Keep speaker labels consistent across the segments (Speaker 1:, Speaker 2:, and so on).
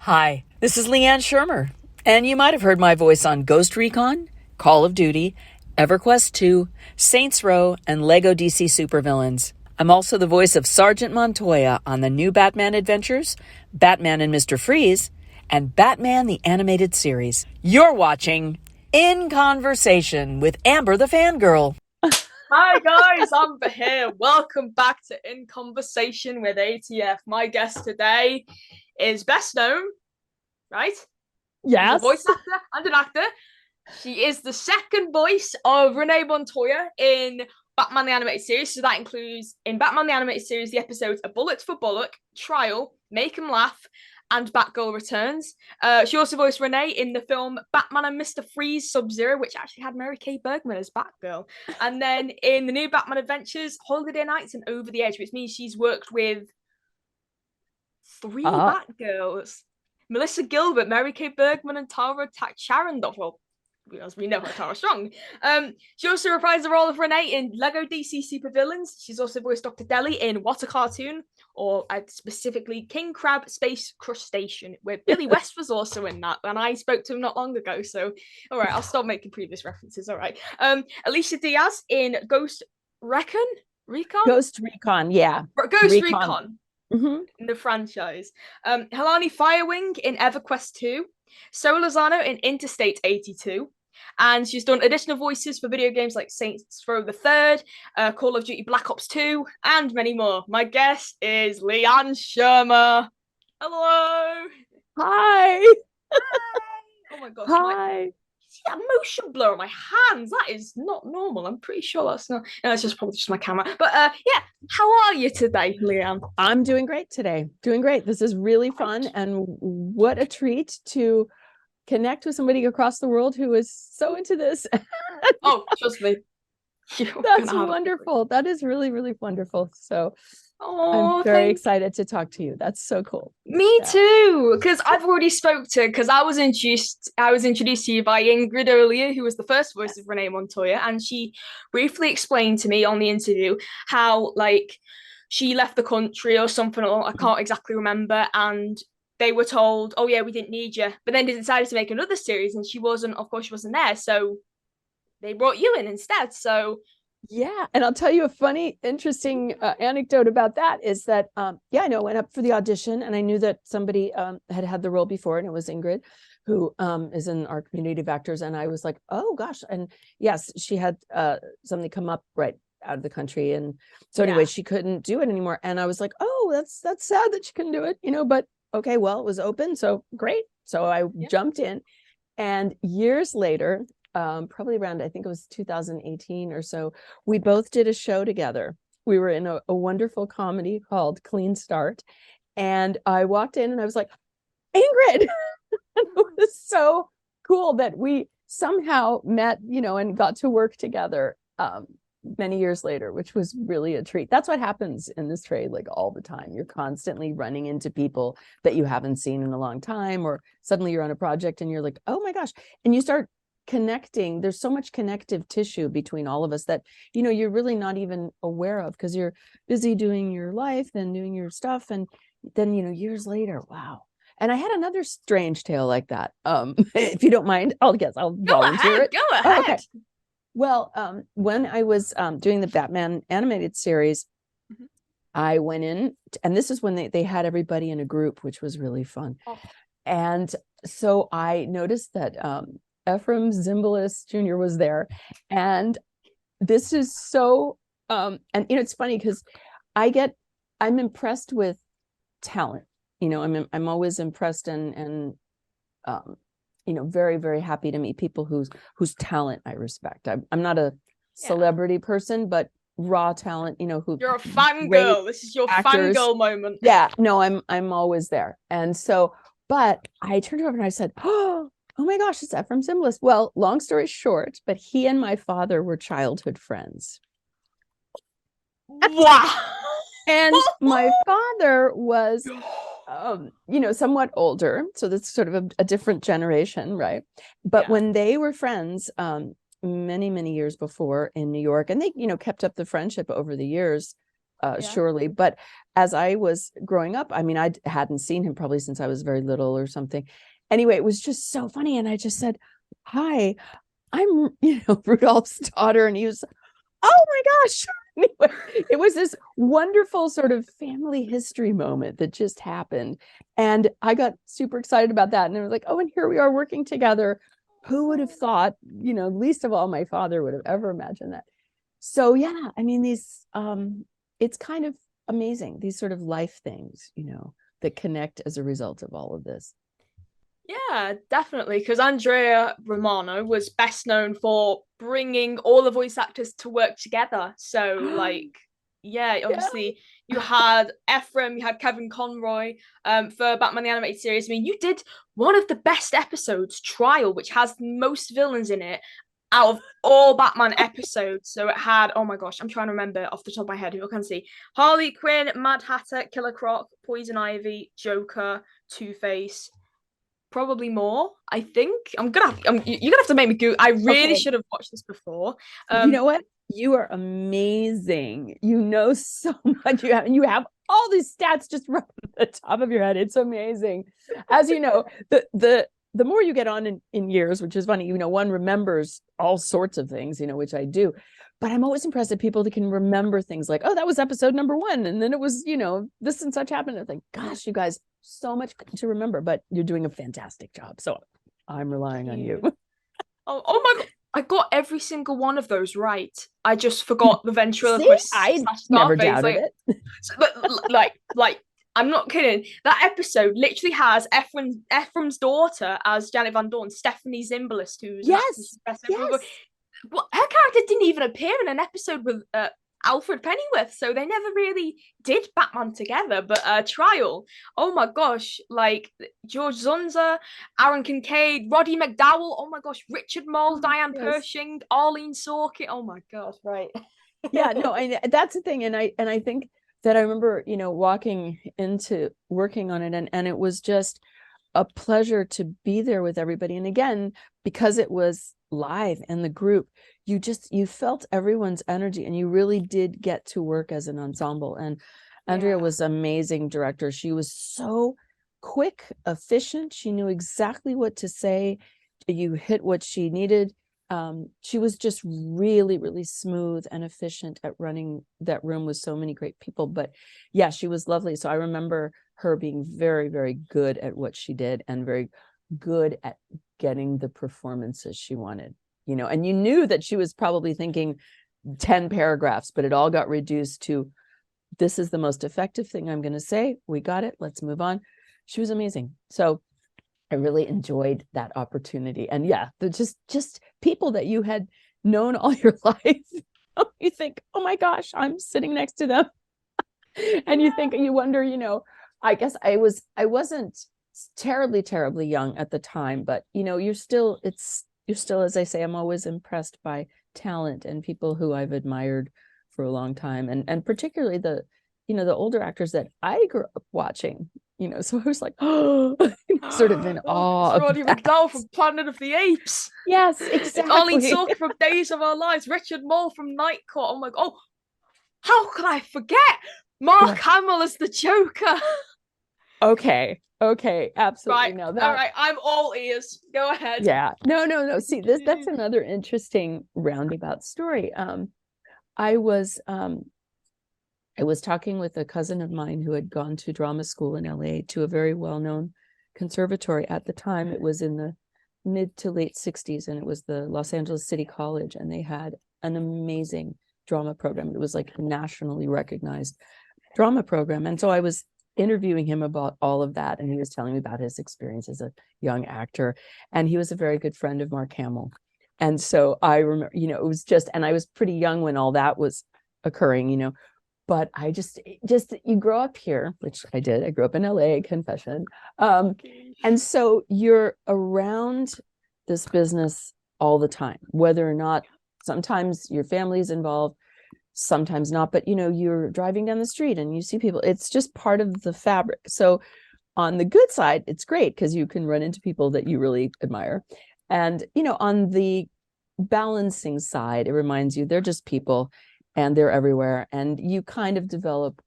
Speaker 1: Hi, this is Liane Schirmer, and you might have heard my voice on Ghost Recon, Call of Duty, EverQuest 2, Saints Row, and LEGO DC Supervillains. I'm also the voice of Sergeant Montoya on the new Batman adventures, Batman and Mr. Freeze, and Batman the Animated Series. You're watching In Conversation with Amber the Fangirl.
Speaker 2: Hi guys, Amber here. Welcome back to In Conversation with ATF. My guest today is best known, right?
Speaker 3: Yes.
Speaker 2: She's a voice actor and an actor. She is the second voice of Renee Montoya in Batman the Animated Series. So that includes in Batman the Animated Series the episodes A Bullet for Bullock, Trial, Make 'Em Laugh, and Batgirl Returns. She also voiced Renee in the film Batman and Mr. Freeze Subzero, which actually had Mary Kay Bergman as Batgirl. And then in the new Batman Adventures, Holiday Nights, and Over the Edge, which means she's worked with three Batgirls. Melissa Gilbert, Mary Kay Bergman, and Tara Sharondoff. Well, as we know her, Tara Strong. She also reprised the role of Renee in LEGO DC Supervillains. She's also voiced Dr. Deli in What a Cartoon, or specifically King Crab Space Crustacean, where Billy West was also in that, and I spoke to him not long ago, so all right, I'll stop making previous references, all right. Alicia Diaz in Ghost Recon?
Speaker 3: Ghost Recon, yeah.
Speaker 2: Ghost Recon.
Speaker 3: Mm-hmm.
Speaker 2: In the franchise. Helani Firewing in EverQuest 2, So Lozano in Interstate 82, and she's done additional voices for video games like Saints Row the Third, Call of Duty Black Ops 2, and many more. My guest is Liane Schirmer. Hello.
Speaker 3: Hi.
Speaker 2: Oh my gosh.
Speaker 3: Hi.
Speaker 2: See that motion blur on my hands? That is not normal. I'm pretty sure that's not. No, it's just probably just my camera. But yeah, how are you today, Liane?
Speaker 3: I'm doing great today. Doing great. This is really fun, and what a treat to connect with somebody across the world who is so into this.
Speaker 2: Oh, trust me.
Speaker 3: That's wonderful. That is really, really wonderful. So I'm very excited to talk to you. That's so cool.
Speaker 2: Me too, because I've already spoke to, because I was introduced to you by Ingrid earlier, who was the first voice of Renee Montoya, and she briefly explained to me on the interview how like she left the country or something, or I can't exactly remember, and they were told, oh yeah, we didn't need you, but then they decided to make another series, and she wasn't there, so they brought you in instead. So
Speaker 3: yeah, and I'll tell you a funny, interesting anecdote about that is that, I went up for the audition, and I knew that somebody had the role before, and it was Ingrid, who is in our community of actors, and I was like, oh gosh, and yes, she had something come up right out of the country, and so anyway, she couldn't do it anymore, and I was like, oh, that's sad that she couldn't do it, but okay, well, it was open, so great, so I jumped in, and years later, probably around, I think it was 2018 or so, we both did a show together. We were in a wonderful comedy called Clean Start, and I walked in and I was like, Ingrid. And it was so cool that we somehow met, and got to work together many years later, which was really a treat. That's what happens in this trade, like all the time. You're constantly running into people that you haven't seen in a long time, or suddenly you're on a project and you're like, oh my gosh, and you start connecting. There's so much connective tissue between all of us that you're really not even aware of, because you're busy doing your life and doing your stuff, and then years later, wow. And I had another strange tale like that, if you don't mind. I'll volunteer it.
Speaker 2: Go ahead.
Speaker 3: Okay. Well, when I was doing the Batman animated series, I went in, and this is when they had everybody in a group, which was really fun. And so I noticed that Ephraim Zimbalist Jr. was there, and this is so and it's funny because I'm impressed with talent. I'm always impressed and very, very happy to meet people whose talent I respect. I'm not a celebrity person, but raw talent, who
Speaker 2: you're a fangirl. This is your fangirl moment.
Speaker 3: Yeah, no, I'm always there. And so, but I turned over and I said, oh my gosh, it's Ephraim Zimbalist. Well, long story short, but he and my father were childhood friends.
Speaker 2: Wow.
Speaker 3: And my father was, somewhat older. So that's sort of a different generation, right? But when they were friends, many, many years before in New York, and they, kept up the friendship over the years, surely. But as I was growing up, I mean, I hadn't seen him probably since I was very little or something. Anyway, it was just so funny. And I just said, hi, I'm, Rudolph's daughter. And he was, oh my gosh. Anyway, it was this wonderful sort of family history moment that just happened. And I got super excited about that. And I was like, oh, and here we are working together. Who would have thought, least of all my father would have ever imagined that. So yeah, I mean, these, it's kind of amazing, these sort of life things, that connect as a result of all of this.
Speaker 2: Yeah, definitely. Because Andrea Romano was best known for bringing all the voice actors to work together. So, obviously, you had Ephraim, you had Kevin Conroy for Batman the Animated Series. I mean, you did one of the best episodes, Trial, which has most villains in it out of all Batman episodes. So it had, oh my gosh, I'm trying to remember off the top of my head who I can see. Harley Quinn, Mad Hatter, Killer Croc, Poison Ivy, Joker, Two-Face. Probably more, I think. You're gonna have to make me go. I really should have watched this before.
Speaker 3: You know what? You are amazing. You know so much. You have all these stats just right at the top of your head. It's amazing. As you know, the more you get on in years, which is funny, one remembers all sorts of things, which I do. But I'm always impressed at people that can remember things like, oh, that was episode number 1. And then it was, this and such happened. I think, gosh, you guys, so much to remember, but you're doing a fantastic job. So I'm relying on you.
Speaker 2: Oh my God. I got every single one of those right. I just forgot the ventriloquist.
Speaker 3: I never doubted it.
Speaker 2: But I'm not kidding. That episode literally has Ephraim's daughter as Janet Van Dorn, Stephanie Zimbalist, who's
Speaker 3: yes.
Speaker 2: Well, her character didn't even appear in an episode with Alfred Pennyworth, so they never really did Batman together. But Trial, oh my gosh, like George Zunza, Aaron Kincaid, Roddy McDowell, oh my gosh, Richard Mole, Diane Pershing, Arlene Sorkin, oh my gosh, right.
Speaker 3: Yeah, no, that's the thing, and I think that I remember, walking into working on it, and it was just a pleasure to be there with everybody. And again, because it was live and the group, you felt everyone's energy, and you really did get to work as an ensemble. And Andrea was amazing director. She was so quick, efficient. She knew exactly what to say. You hit what she needed. She was just really, really smooth and efficient at running that room with so many great people. But yeah, she was lovely. So I remember her being very, very good at what she did, and very good at getting the performances she wanted, and you knew that she was probably thinking 10 paragraphs, but it all got reduced to, this is the most effective thing I'm going to say. We got it. Let's move on. She was amazing. So I really enjoyed that opportunity. And yeah, just people that you had known all your life. You think, oh my gosh, I'm sitting next to them. And you wonder, I guess I wasn't terribly young at the time, but you're still, as I say, I'm always impressed by talent and people who I've admired for a long time. And particularly the older actors that I grew up watching, so I was like, oh, sort of in awe.
Speaker 2: Roddy McDowell from Planet of the Apes.
Speaker 3: Yes, exactly.
Speaker 2: Arlene Sorkin from Days of Our Lives. Richard Mole from Night Court. Oh my God. Oh, how could I forget? Mark Hamill as the Joker.
Speaker 3: Okay, absolutely.
Speaker 2: Right. All right, I'm all ears. Go ahead.
Speaker 3: Yeah. No. See, that's another interesting roundabout story. I was talking with a cousin of mine who had gone to drama school in LA, to a very well-known conservatory. At the time, it was in the mid to late 60s, and it was the Los Angeles City College, and they had an amazing drama program. It was like a nationally recognized drama program. And so I was interviewing him about all of that, and he was telling me about his experience as a young actor, and he was a very good friend of Mark Hamill. And so I remember, it was just, and I was pretty young when all that was occurring, but I just you grow up here, which I did. I grew up in LA, confession. And so you're around this business all the time, whether or not sometimes your family's involved, sometimes not, but you're driving down the street and you see people. It's just part of the fabric. So on the good side, it's great because you can run into people that you really admire. And on the balancing side, it reminds you they're just people. and they're everywhere. And you kind of develop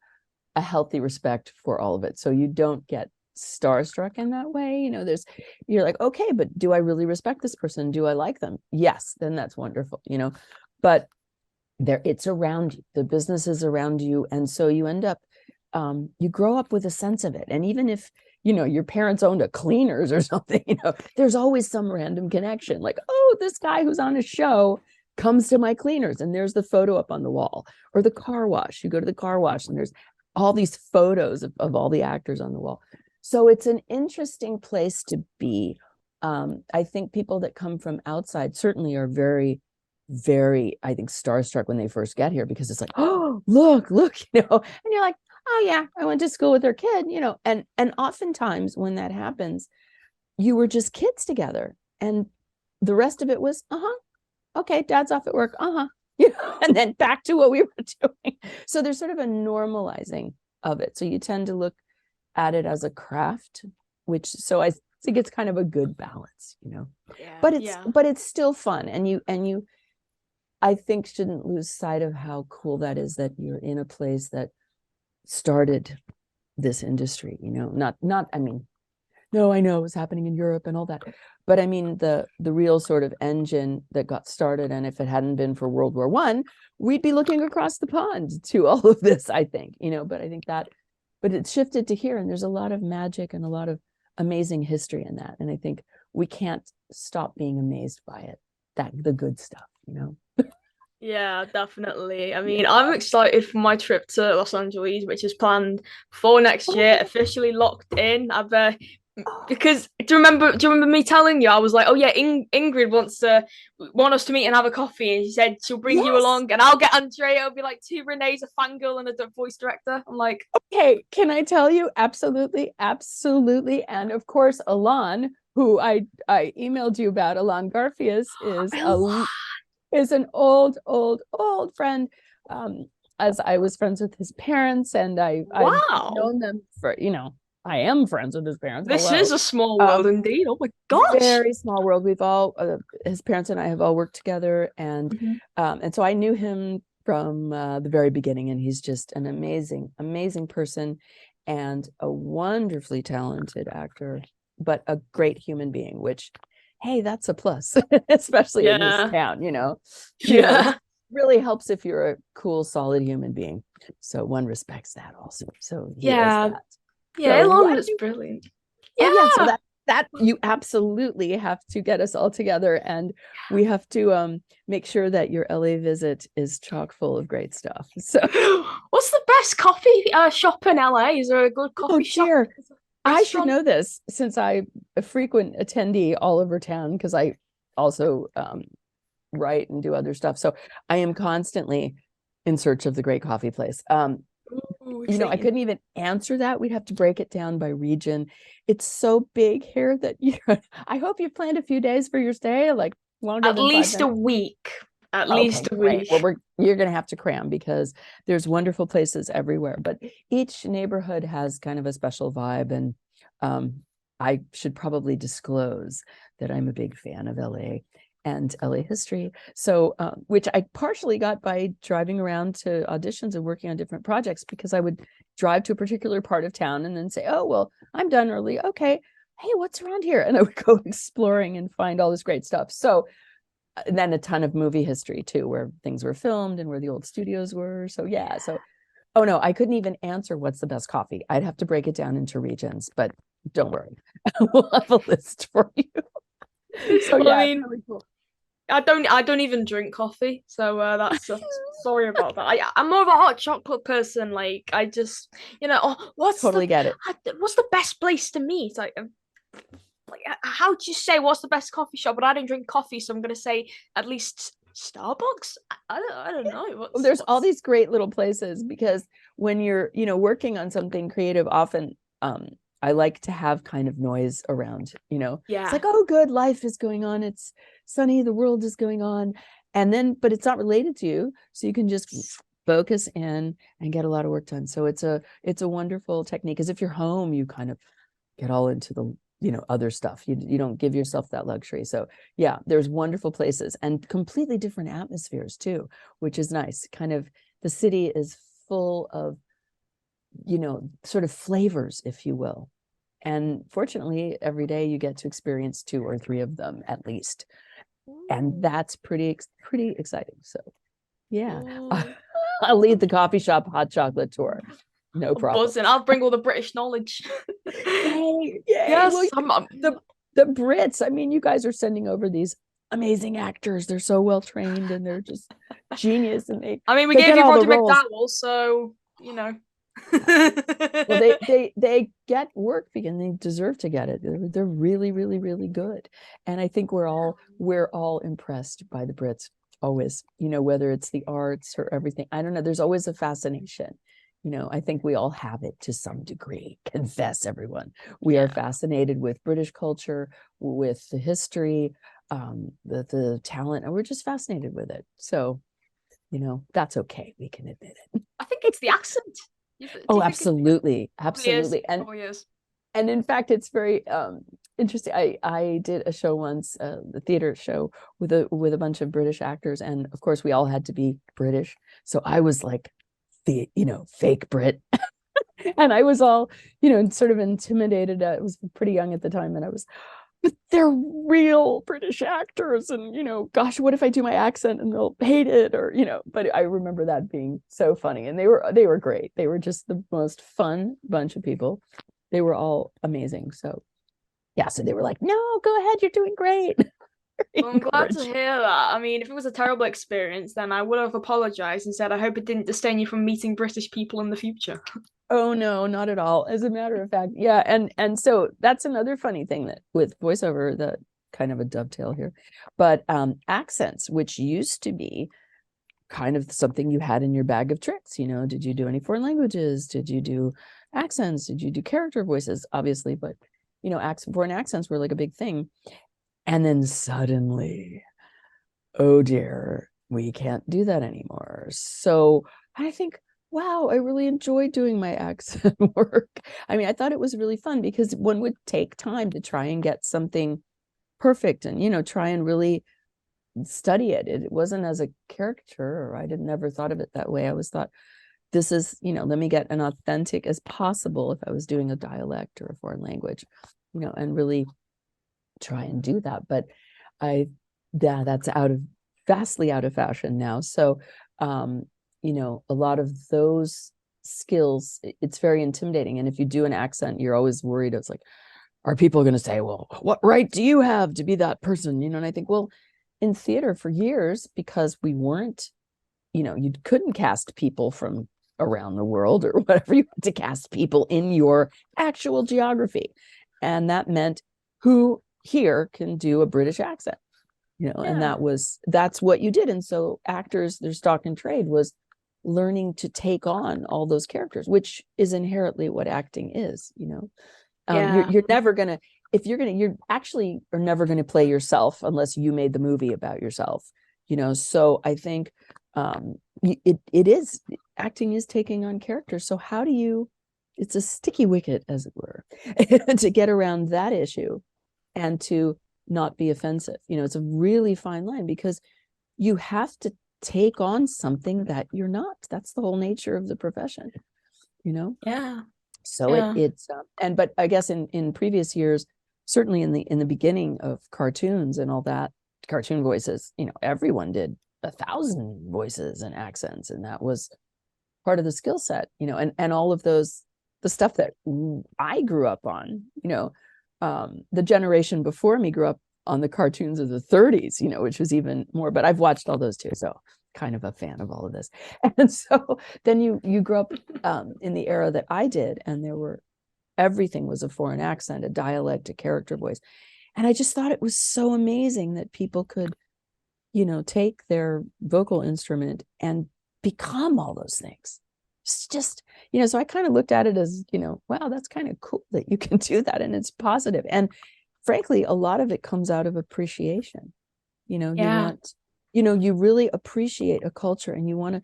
Speaker 3: a healthy respect for all of it. So you don't get starstruck in that way. You're like, okay, but do I really respect this person? Do I like them? Yes, then that's wonderful, but it's around you. The business is around you. And so you end up, you grow up with a sense of it. And even if, your parents owned a cleaners or something, there's always some random connection. Like, oh, this guy who's on a show comes to my cleaners, and there's the photo up on the wall. Or the car wash. You go to the car wash and there's all these photos of all the actors on the wall. So it's an interesting place to be. I think people that come from outside certainly are very, very, I think, starstruck when they first get here, because it's like, oh, look, and you're like, oh yeah, I went to school with their kid, and oftentimes when that happens, you were just kids together, and the rest of it was, okay, dad's off at work, and then back to what we were doing. So there's sort of a normalizing of it. So you tend to look at it as a craft, so I think it's kind of a good balance,
Speaker 2: Yeah,
Speaker 3: but it's still fun, and you I think shouldn't lose sight of how cool that is, that you're in a place that started this industry, I mean, no, I know it was happening in Europe and all that, but I mean the real sort of engine that got started. And if it hadn't been for World War I, we'd be looking across the pond to all of this, I think, but I think but it's shifted to here, and there's a lot of magic and a lot of amazing history in that. And I think we can't stop being amazed by it, the good stuff,
Speaker 2: Yeah, definitely. I mean, I'm excited for my trip to Los Angeles, which is planned for next year, officially locked in. Because do you remember me telling you? I was like, oh yeah, Ingrid want us to meet and have a coffee, and she said she'll bring you
Speaker 3: Yes.
Speaker 2: along, and I'll get Andrea. It'll be like two Renees, a fangirl, and a voice director. I'm like,
Speaker 3: okay, can I tell you? Absolutely, absolutely. And of course, Alon, who I emailed you about, Alon Garfias, is an old friend. As I was friends with his parents, and I've
Speaker 2: wow,
Speaker 3: known them for, I am friends with his parents.
Speaker 2: this
Speaker 3: Hello.
Speaker 2: is a small world indeed. Oh my gosh,
Speaker 3: Very small world. We've all, his parents and I have all worked together, and so I knew him from the very beginning, and he's just an amazing person, and a wonderfully talented actor, but a great human being, which, hey, that's a plus, especially in this town, really helps if you're a cool, solid human being. So one respects that also. So
Speaker 2: yeah,
Speaker 3: so
Speaker 2: Elon is brilliant.
Speaker 3: So that you absolutely have to get us all together, and we have to make sure that your LA visit is chock full of great stuff. So
Speaker 2: what's the best coffee shop in LA? Is there a good coffee shop?
Speaker 3: I should know this, since I'm a frequent attendee all over town, because I also write and do other stuff. So I am constantly in search of the great coffee place. I couldn't even answer that. We'd have to break it down by region. It's so big here that I hope you've planned a few days for your stay, like longer than 5 minutes.
Speaker 2: A week. At least a week.
Speaker 3: Well, you're going to have to cram, because there's wonderful places everywhere, but each neighborhood has kind of a special vibe. And I should probably disclose that I'm a big fan of LA and LA history. So, which I partially got by driving around to auditions and working on different projects, because I would drive to a particular part of town and then say, oh, well, I'm done early. Okay. Hey, what's around here? And I would go exploring and find all this great stuff. So then a ton of movie history too, where things were filmed and where the old studios were. So yeah. So, oh no, I couldn't even answer what's the best coffee. I'd have to break it down into regions, but don't worry. We'll have a list for you. So
Speaker 2: well,
Speaker 3: yeah,
Speaker 2: I mean,
Speaker 3: really cool.
Speaker 2: I don't even drink coffee, so that's sorry about that. I'm more of a hot chocolate person. Like, I just, what's
Speaker 3: get it.
Speaker 2: What's the best place to meet? Like how do you say what's the best coffee shop? But I don't drink coffee, so I'm gonna say at least Starbucks. I don't know.
Speaker 3: There's all these great little places, because when you're working on something creative, often I like to have kind of noise around, it's like, oh, good, life is going on, it's sunny, the world is going on, and then, but it's not related to you, so you can just focus in and get a lot of work done. So it's a wonderful technique, because if you're home, you kind of get all into the other stuff. You don't give yourself that luxury. So yeah, there's wonderful places and completely different atmospheres too, which is nice. Kind of the city is full of, sort of flavors, if you will. And fortunately, every day you get to experience 2 or 3 of them at least. And that's pretty exciting. So yeah, I'll lead the coffee shop hot chocolate tour. No problem.
Speaker 2: Buzzing. I'll bring all the British knowledge.
Speaker 3: Yay.
Speaker 2: Yes,
Speaker 3: Well, the Brits, I mean, you guys are sending over these amazing actors. They're so well trained and they're just genius. And
Speaker 2: I mean, we
Speaker 3: they
Speaker 2: gave
Speaker 3: get
Speaker 2: you
Speaker 3: all the
Speaker 2: Roger
Speaker 3: roles.
Speaker 2: McDowell, so
Speaker 3: Well, they get work because they deserve to get it. They're really, really, really good. And I think we're all impressed by the Brits always, whether it's the arts or everything. I don't know. There's always a fascination. I think we all have it to some degree. Confess, everyone. We are fascinated with British culture, with the history, the talent, and we're just fascinated with it. So, that's okay. We can admit it.
Speaker 2: I think it's the accent.
Speaker 3: Oh, absolutely. Absolutely.
Speaker 2: Years.
Speaker 3: And in fact, it's very interesting. I did a show once, the theater show with a bunch of British actors. And of course, we all had to be British. So I was like the, fake Brit. And I was all, sort of intimidated. I was pretty young at the time. And but they're real British actors. And, gosh, what if I do my accent and they'll hate it or, but I remember that being so funny. And they were great. They were just the most fun bunch of people. They were all amazing. So yeah, so they were like, no, go ahead. You're doing great.
Speaker 2: Well, I'm glad to hear that. I mean, if it was a terrible experience, then I would have apologized and said, I hope it didn't disdain you from meeting British people in the future.
Speaker 3: Oh, no, not at all. As a matter of fact, yeah. And so that's another funny thing that with voiceover, that kind of a dovetail here, but accents, which used to be kind of something you had in your bag of tricks. Did you do any foreign languages? Did you do accents? Did you do character voices? Obviously, but foreign accents were like a big thing. And then suddenly, oh dear, we can't do that anymore. So I think, wow, I really enjoyed doing my accent work. I mean, I thought it was really fun because one would take time to try and get something perfect and, try and really study it. It wasn't as a caricature, or I never thought of it that way. I always thought, this is, let me get an authentic as possible if I was doing a dialect or a foreign language, and really try and do that. But that's vastly out of fashion now. So, a lot of those skills, it's very intimidating. And if you do an accent, you're always worried. It's like, are people going to say, well, what right do you have to be that person? And I think, well, in theater for years, because we weren't, you couldn't cast people from around the world or whatever. You had to cast people in your actual geography. And that meant who here can do a British accent, and that's what you did. And so actors, their stock in trade was learning to take on all those characters, which is inherently what acting is. You're never gonna, you actually are never going to play yourself unless you made the movie about yourself. So I think acting is taking on characters. So how do you, it's a sticky wicket, as it were, to get around that issue and to not be offensive. It's a really fine line because you have to take on something that you're not. That's the whole nature of the profession,
Speaker 2: Yeah.
Speaker 3: So but I guess in previous years, certainly in the beginning of cartoons and all that, cartoon voices, everyone did 1,000 voices and accents, and that was part of the skill set, and all of those, the stuff that I grew up on, the generation before me grew up on the cartoons of the 30s, which was even more, but I've watched all those too. So kind of a fan of all of this. And so then you grew up in the era that I did, and everything was a foreign accent, a dialect, a character voice. And I just thought it was so amazing that people could, take their vocal instrument and become all those things. It's just, so I kind of looked at it as, wow, that's kind of cool that you can do that. And it's positive. And frankly, a lot of it comes out of appreciation. You want, you really appreciate a culture, and you want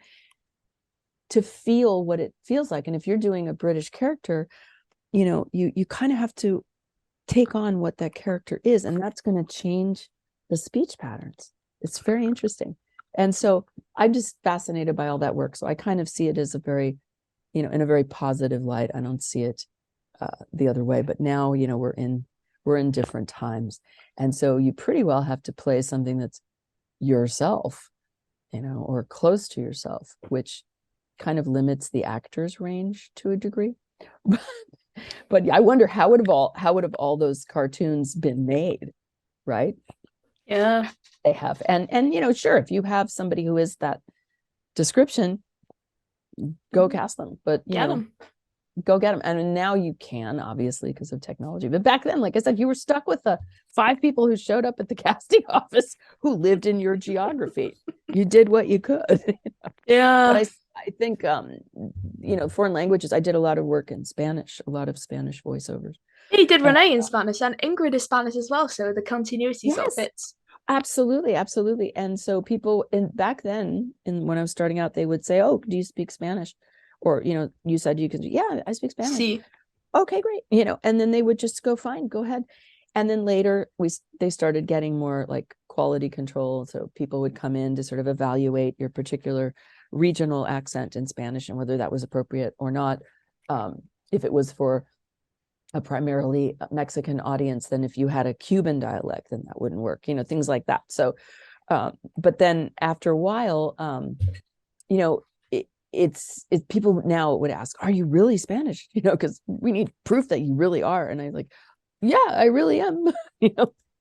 Speaker 3: to feel what it feels like. And if you're doing a British character, you kind of have to take on what that character is, and that's going to change the speech patterns. It's very interesting. And so I'm just fascinated by all that work. So I kind of see it as a very, in a very positive light. I don't see it the other way. But now, we're in different times. And so you pretty well have to play something that's yourself, or close to yourself, which kind of limits the actor's range to a degree. But I wonder how would have all those cartoons been made, right?
Speaker 2: Yeah,
Speaker 3: they have. And sure, if you have somebody who is that description, go cast them. But
Speaker 2: get them.
Speaker 3: Go get them. And now you can, obviously, because of technology. But back then, like I said, you were stuck with the 5 people who showed up at the casting office who lived in your geography. You did what you could.
Speaker 2: Yeah.
Speaker 3: But I think, foreign languages, I did a lot of work in Spanish, a lot of Spanish voiceovers.
Speaker 2: He did Renee in Spanish, and Ingrid is Spanish as well, so the continuity sort of fits.
Speaker 3: Absolutely, absolutely. And so people back then, when I was starting out, they would say, "Oh, do you speak Spanish?" Or, you said you could. Yeah, I speak Spanish.
Speaker 2: See.
Speaker 3: Okay, great. And then they would just go ahead. And then later they started getting more like quality control. So people would come in to sort of evaluate your particular regional accent in Spanish and whether that was appropriate or not. If it was for a primarily Mexican audience, then if you had a Cuban dialect, then that wouldn't work, things like that. So, but then after a while, it's people now would ask, are you really Spanish? Because we need proof that you really are. And I'm like, yeah, I really am,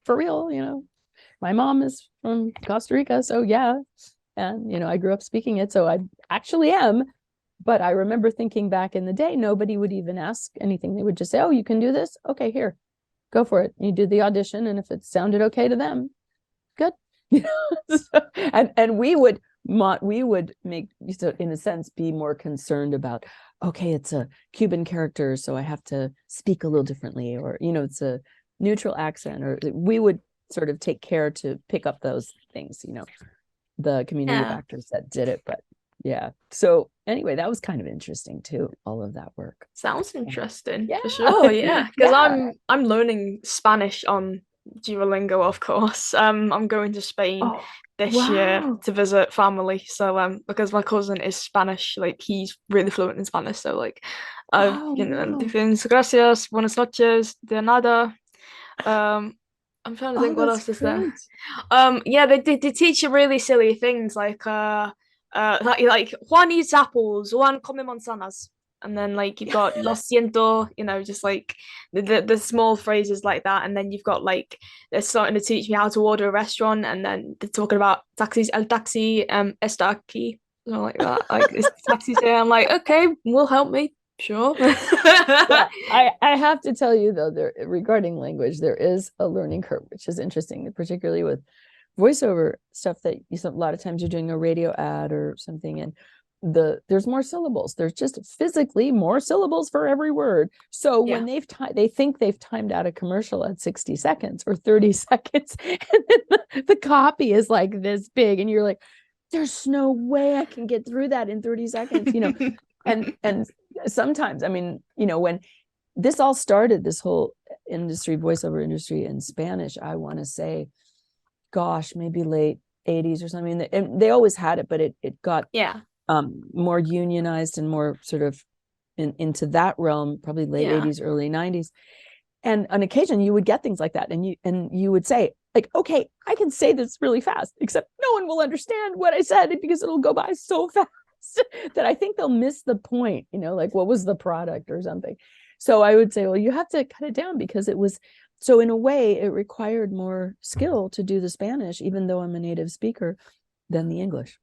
Speaker 3: for real, my mom is from Costa Rica. So yeah. And, I grew up speaking it. So I actually am. But I remember thinking back in the day, nobody would even ask anything. They would just say, oh, you can do this? Okay, here, go for it. You do the audition. And if it sounded okay to them, good. And we would make, in a sense, be more concerned about, okay, it's a Cuban character, so I have to speak a little differently, or, it's a neutral accent, or we would sort of take care to pick up those things, the community of actors that did it. But yeah. So anyway, that was kind of interesting too, all of that work.
Speaker 2: Sounds interesting. Yeah. For sure. Yeah. Because
Speaker 3: Yeah.
Speaker 2: I'm learning Spanish on Duolingo, of course. I'm going to Spain this year to visit family. So because my cousin is Spanish, like he's really fluent in Spanish. So like different gracias, buenas noches, de nada. I'm trying to think what else is there. Yeah, they teach you really silly things like like Juan eats apples, Juan come manzanas. And then like you've got lo siento, just like the small phrases like that. And then you've got like they're starting to teach me how to order a restaurant, and then they're talking about taxis, el taxi, está aquí, something like that. Like this taxi's here. I'm like, okay, will help me. Sure.
Speaker 3: I have to tell you though, regarding language, there is a learning curve, which is interesting, particularly with voiceover stuff that a lot of times you're doing a radio ad or something, and there's more syllables. There's just physically more syllables for every word. So when they think they've timed out a commercial at 60 seconds or 30 seconds, and then the copy is like this big, and you're like, there's no way I can get through that in 30 seconds, and sometimes, I mean, when this all started, this whole industry, voiceover industry in Spanish, I want to say, gosh, maybe late 80s or something. And they always had it, but it got more unionized and more sort of into that realm, probably late 80s, early 90s. And on occasion you would get things like that, and you would say, like, okay, I can say this really fast, except no one will understand what I said because it'll go by so fast that I think they'll miss the point, like what was the product or something. So I would say, well, you have to cut it down, because it was, so in a way it required more skill to do the Spanish, even though I'm a native speaker, than the English,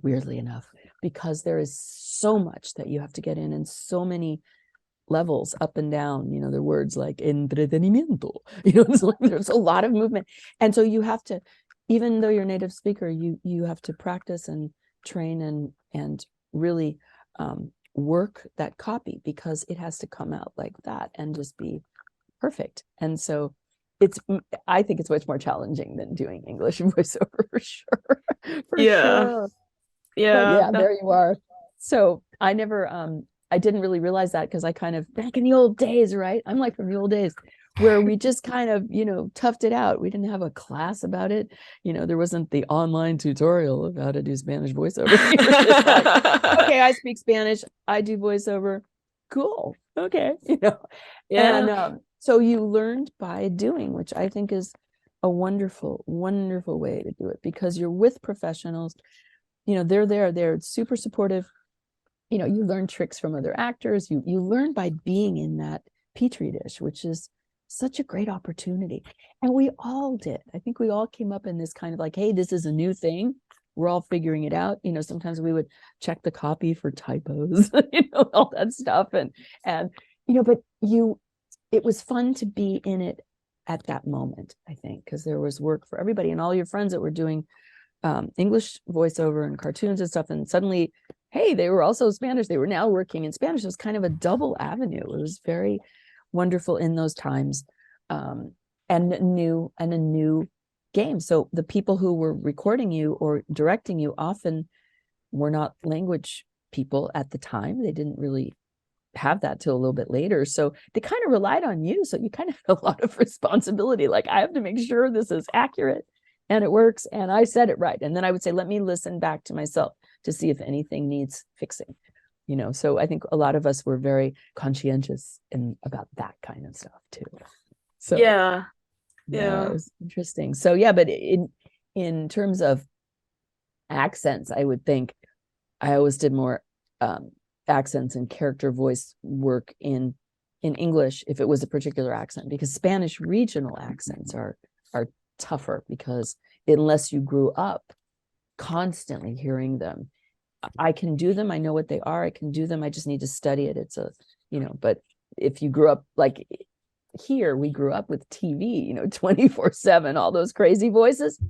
Speaker 3: weirdly enough, because there is so much that you have to get in, and so many levels up and down, there are words like entretenimiento, it's like there's a lot of movement. And so you have to, even though you're a native speaker, you have to practice and train and really work that copy, because it has to come out like that and just be perfect. And so I think it's much more challenging than doing English voiceover, for sure. Sure. Yeah, there you are. So I never I didn't really realize that, because I kind of, back in the old days, right? I'm like from the old days, where we just kind of, toughed it out. We didn't have a class about it. There wasn't the online tutorial of how to do Spanish voiceover. It was just like, okay, I speak Spanish. I do voiceover. Cool. Okay.
Speaker 2: Yeah.
Speaker 3: And so you learned by doing, which I think is a wonderful, wonderful way to do it, because you're with professionals. They're super supportive. You learn tricks from other actors. You learn by being in that petri dish, which is such a great opportunity. And we all did. I think we all came up in this kind of like, hey, this is a new thing. We're all figuring it out. Sometimes we would check the copy for typos, all that stuff. And but it was fun to be in it at that moment, I think, because there was work for everybody and all your friends that were doing English voiceover and cartoons and stuff. And suddenly, hey, they were also Spanish. They were now working in Spanish. It was kind of a double avenue. It was very wonderful in those times, and a new game. So the people who were recording you or directing you often were not language people at the time. They didn't really have that till a little bit later. So they kind of relied on you. So you kind of had a lot of responsibility. Like, I have to make sure this is accurate and it works and I said it right. And then I would say, let me listen back to myself to see if anything needs fixing. So I think a lot of us were very conscientious about that kind of stuff too. So
Speaker 2: Yeah.
Speaker 3: It was interesting. So but in terms of accents, I would think I always did more accents and character voice work in English if it was a particular accent, because Spanish regional accents are tougher, because unless you grew up constantly hearing them, I can do them. I know what they are. I can do them. I just need to study it. It's but if you grew up like here, we grew up with TV, 24/7, all those crazy voices.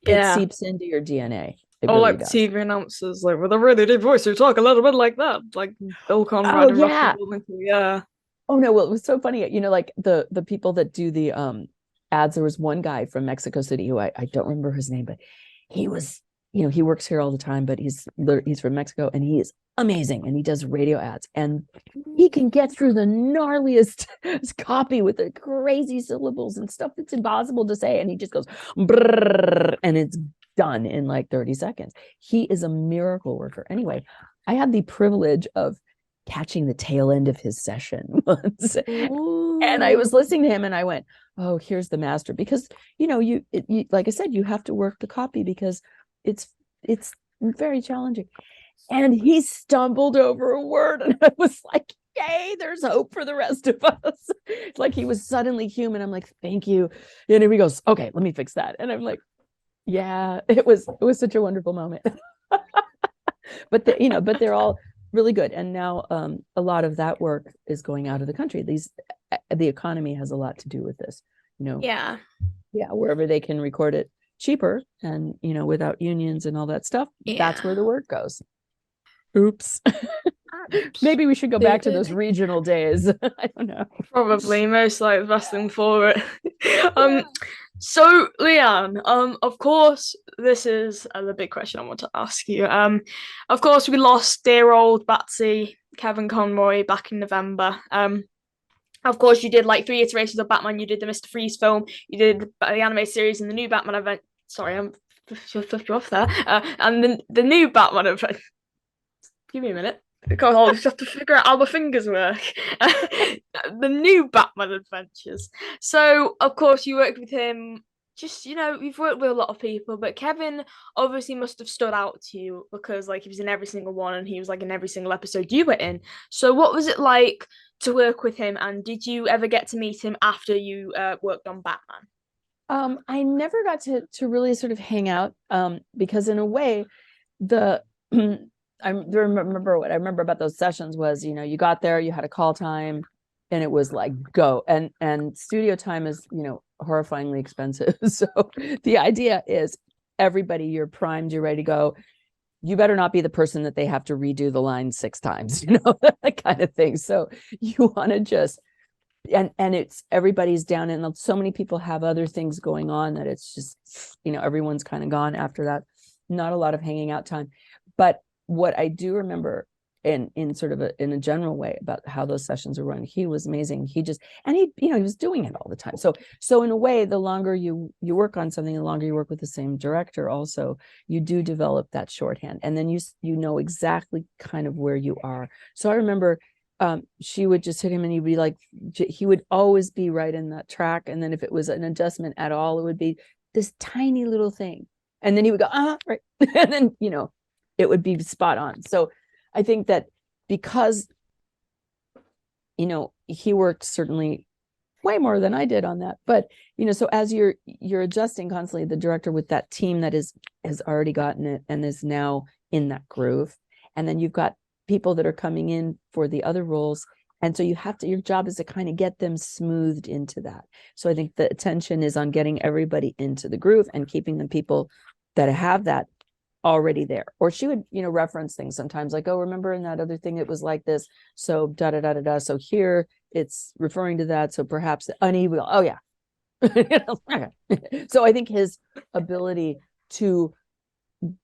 Speaker 3: It seeps into your DNA.
Speaker 2: Like the TV announcers, like with a really deep voice, who talk a little bit like that, like Bill Conrad. Yeah.
Speaker 3: Oh no, well, it was so funny. Like the people that do the ads. There was one guy from Mexico City who I don't remember his name, but he was, he works here all the time, but he's from Mexico and he is amazing, and he does radio ads, and he can get through the gnarliest copy with the crazy syllables and stuff that's impossible to say, and he just goes brrr, and it's done in like 30 seconds. He is a miracle worker. Anyway, I had the privilege of catching the tail end of his session once. And I was listening to him and I went, oh, here's the master. Because you like I said, you have to work the copy because it's very challenging. And he stumbled over a word, and I was like, yay, there's hope for the rest of us. It's like he was suddenly human. I'm like, thank you. And he goes, okay, let me fix that. And I'm like, yeah, it was such a wonderful moment. But they're all really good. And now a lot of that work is going out of the country. The economy has a lot to do with this,
Speaker 2: Yeah,
Speaker 3: wherever they can record it cheaper and without unions and all that stuff, that's where the work goes. Oops. Maybe we should go back to those regional days. I don't know.
Speaker 2: Probably most like the best thing for it. So Liane, of course, this is the big question I want to ask you. Of course, we lost dear old Batsy, Kevin Conroy, back in November. Of course, you did like 3 iterations of Batman. You did the Mr. Freeze film. You did the animated series and the new Batman event. Sorry, I'm flipped you off there. And the new Batman event. Give me a minute. Because I'll just have to figure out how my fingers work. The new Batman adventures. So, of course, you worked with him. Just, you've worked with a lot of people, but Kevin obviously must have stood out to you because, like, he was in every single one and he was, like, in every single episode you were in. So, what was it like to work with him, and did you ever get to meet him after you worked on Batman?
Speaker 3: I never got to really sort of hang out because, in a way, I remember about those sessions was, you got there, you had a call time, and it was like go, and studio time is, horrifyingly expensive. So the idea is everybody, you're primed, you're ready to go. You better not be the person that they have to redo the line 6 times, that kind of thing. So you want to just, and it's everybody's down, and so many people have other things going on that it's just, everyone's kind of gone after that. Not a lot of hanging out time. But what I do remember in sort of in a general way about how those sessions were run. He was amazing. He was doing it all the time. So in a way, the longer you work on something, the longer you work with the same director, also you do develop that shorthand, and then you know exactly kind of where you are. So I remember she would just hit him, and he'd be like, he would always be right in that track. And then if it was an adjustment at all, it would be this tiny little thing, and then he would go, right, and then it would be spot on. So I think that because, he worked certainly way more than I did on that, but, so as you're adjusting constantly, the director with that team that has already gotten it and is now in that groove. And then you've got people that are coming in for the other roles. And so your job is to kind of get them smoothed into that. So I think the attention is on getting everybody into the groove and keeping the people that have that already there. Or she would, reference things sometimes like, oh, remember in that other thing, it was like this. So da da da da da. So here it's referring to that. So perhaps uneven. Oh yeah. So I think his ability to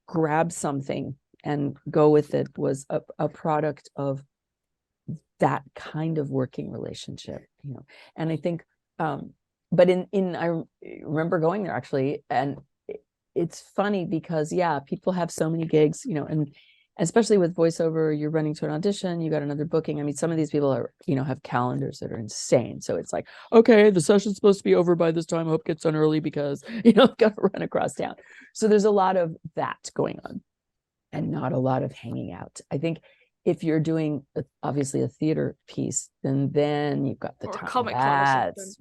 Speaker 3: grab something and go with it was a product of that kind of working relationship, and I think, but I remember going there actually, and it's funny because people have so many gigs, and especially with voiceover, you're running to an audition, you got another booking. I mean, some of these people are, have calendars that are insane. So it's like, okay, the session's supposed to be over by this time. I hope it gets done early because, got to run across town. So there's a lot of that going on and not a lot of hanging out. I think if you're doing obviously a theater piece, then you've got the time.
Speaker 2: Comic
Speaker 3: That's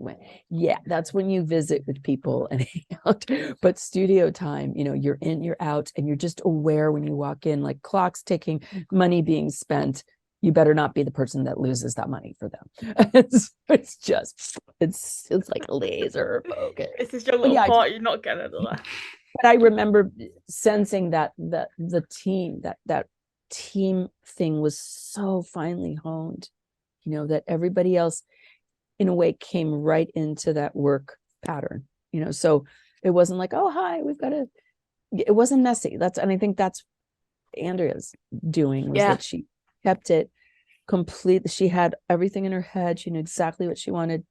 Speaker 3: when you visit with people and hang out. But studio time, you're in, you're out, and you're just aware when you walk in, like clocks ticking, money being spent. You better not be the person that loses that money for them. It's like laser focus.
Speaker 2: It's just your little part. You're not getting it.
Speaker 3: But I remember sensing that the team, that team thing was so finely honed, that everybody else in a way came right into that work pattern, so it wasn't like, oh, hi, it wasn't messy. And I think that's Andrea's doing, was that she kept it complete. She had everything in her head. She knew exactly what she wanted.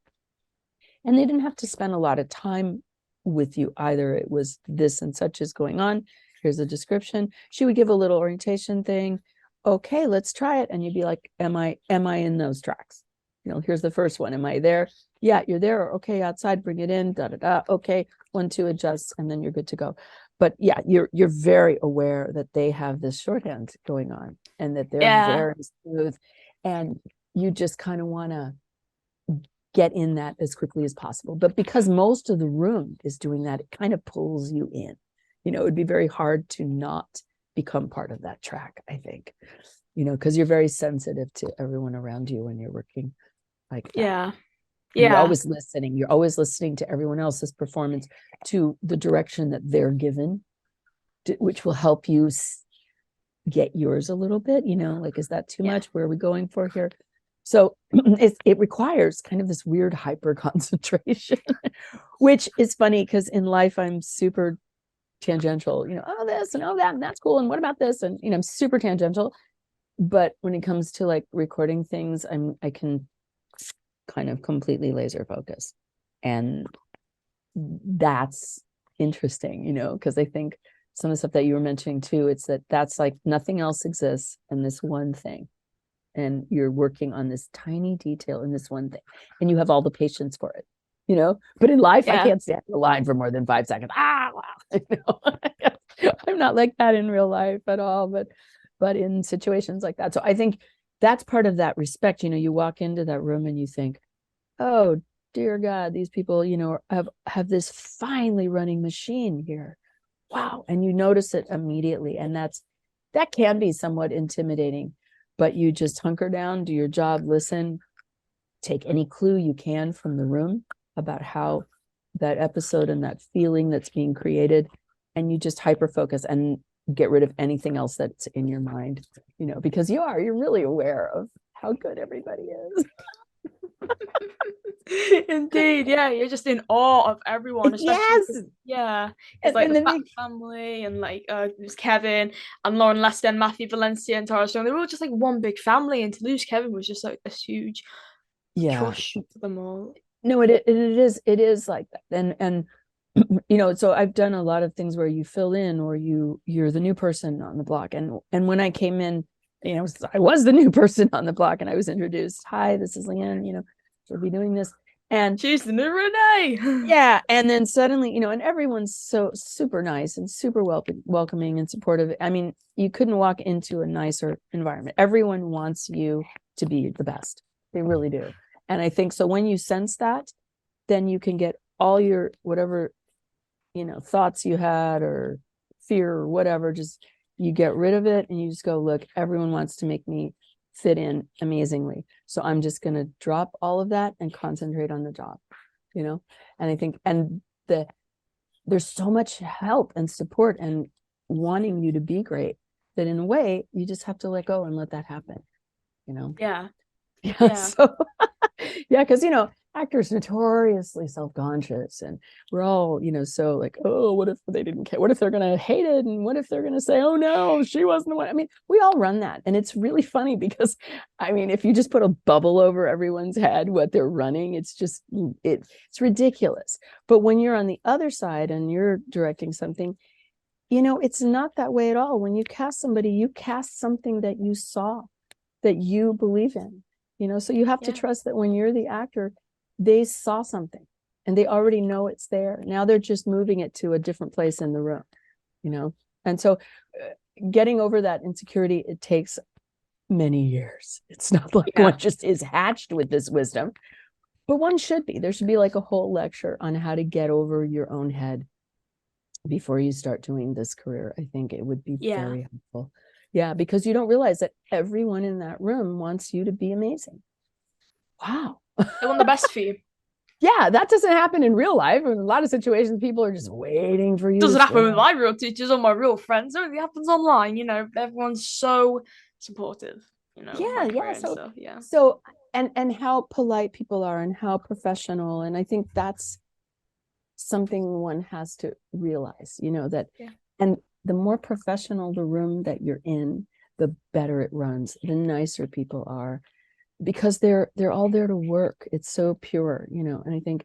Speaker 3: And they didn't have to spend a lot of time with you either. It was this and such is going on. Here's a description. She would give a little orientation thing. Okay, let's try it. And you'd be like, am I in those tracks? Here's the first one. Am I there? Yeah, you're there. Okay, outside, bring it in, da, da, da. Okay, 1, 2, adjust, and then you're good to go. But yeah, you're very aware that they have this shorthand going on and that they're very smooth. And you just kind of want to get in that as quickly as possible. But because most of the room is doing that, it kind of pulls you in. It would be very hard to not become part of that track, I think, because you're very sensitive to everyone around you when you're working like that.
Speaker 2: Yeah.
Speaker 3: You're always listening. You're always listening to everyone else's performance, to the direction that they're given, which will help you get yours a little bit, like, is that too much? Where are we going for here? So it requires kind of this weird hyper concentration, which is funny because in life I'm super tangential, oh, this and oh, that, and that's cool. And what about this? And, I'm super tangential. But when it comes to like recording things, I can kind of completely laser focus. And that's interesting, because I think some of the stuff that you were mentioning too, it's that's like nothing else exists in this one thing. And you're working on this tiny detail in this one thing. And you have all the patience for it. But in life, I can't stand the line for more than 5 seconds. Wow. I'm not like that in real life at all, but in situations like that. So I think that's part of that respect. You walk into that room and you think, oh, dear God, these people, have this finely running machine here. Wow. And you notice it immediately. And that can be somewhat intimidating, but you just hunker down, do your job, listen, take any clue you can from the room about how that episode and that feeling that's being created, and you just hyper focus and get rid of anything else that's in your mind, because you're really aware of how good everybody is.
Speaker 2: Indeed, yeah, you're just in awe of everyone, especially
Speaker 3: Yes.
Speaker 2: yeah, it's like
Speaker 3: And
Speaker 2: the
Speaker 3: then
Speaker 2: Fat family and like there's Kevin and Lauren Lester and Matthew Valencia and Tara Strong. They were all just like one big family, and to lose Kevin was just like this huge crush for them all.
Speaker 3: No, it is like that. And so I've done a lot of things where you fill in or you're the new person on the block. And when I came in, I was the new person on the block and I was introduced. Hi, this is Liane, she'll be doing this. And
Speaker 2: she's the new Renee.
Speaker 3: Yeah. And then suddenly, and everyone's so super nice and super welcoming and supportive. I mean, you couldn't walk into a nicer environment. Everyone wants you to be the best. They really do. And I think so when you sense that, then you can get all your whatever, thoughts you had or fear or whatever, just you get rid of it and you just go, look, everyone wants to make me fit in amazingly. So I'm just going to drop all of that and concentrate on the job, and I think, there's so much help and support and wanting you to be great that in a way you just have to let go and let that happen,
Speaker 2: Yeah.
Speaker 3: So because actors notoriously self-conscious and we're all so like, oh, what if they didn't care, what if they're gonna hate it, and what if they're gonna say, oh no, she wasn't the one. I mean, we all run that, and it's really funny because I mean, if you just put a bubble over everyone's head what they're running, it's just it's ridiculous. But when you're on the other side and you're directing something, it's not that way at all. When you cast somebody, you cast something that you saw, that you believe in, so you have to trust that when you're the actor, they saw something and they already know it's there. Now they're just moving it to a different place in the room, and so getting over that insecurity, it takes many years. It's not like one just is hatched with this wisdom, but one should be. There should be like a whole lecture on how to get over your own head before you start doing this career. I think it would be very helpful. Yeah, because you don't realize that everyone in that room wants you to be amazing. Wow.
Speaker 2: They want the best for you.
Speaker 3: Yeah, that doesn't happen in real life. In a lot of situations, people are just waiting for you.
Speaker 2: Doesn't happen with my real teachers or my real friends. It only happens online. Everyone's so supportive.
Speaker 3: So and how polite people are and how professional, and I think that's something one has to realize. That and the more professional the room that you're in, the better it runs. The nicer people are. Because they're all there to work. It's so pure, and I think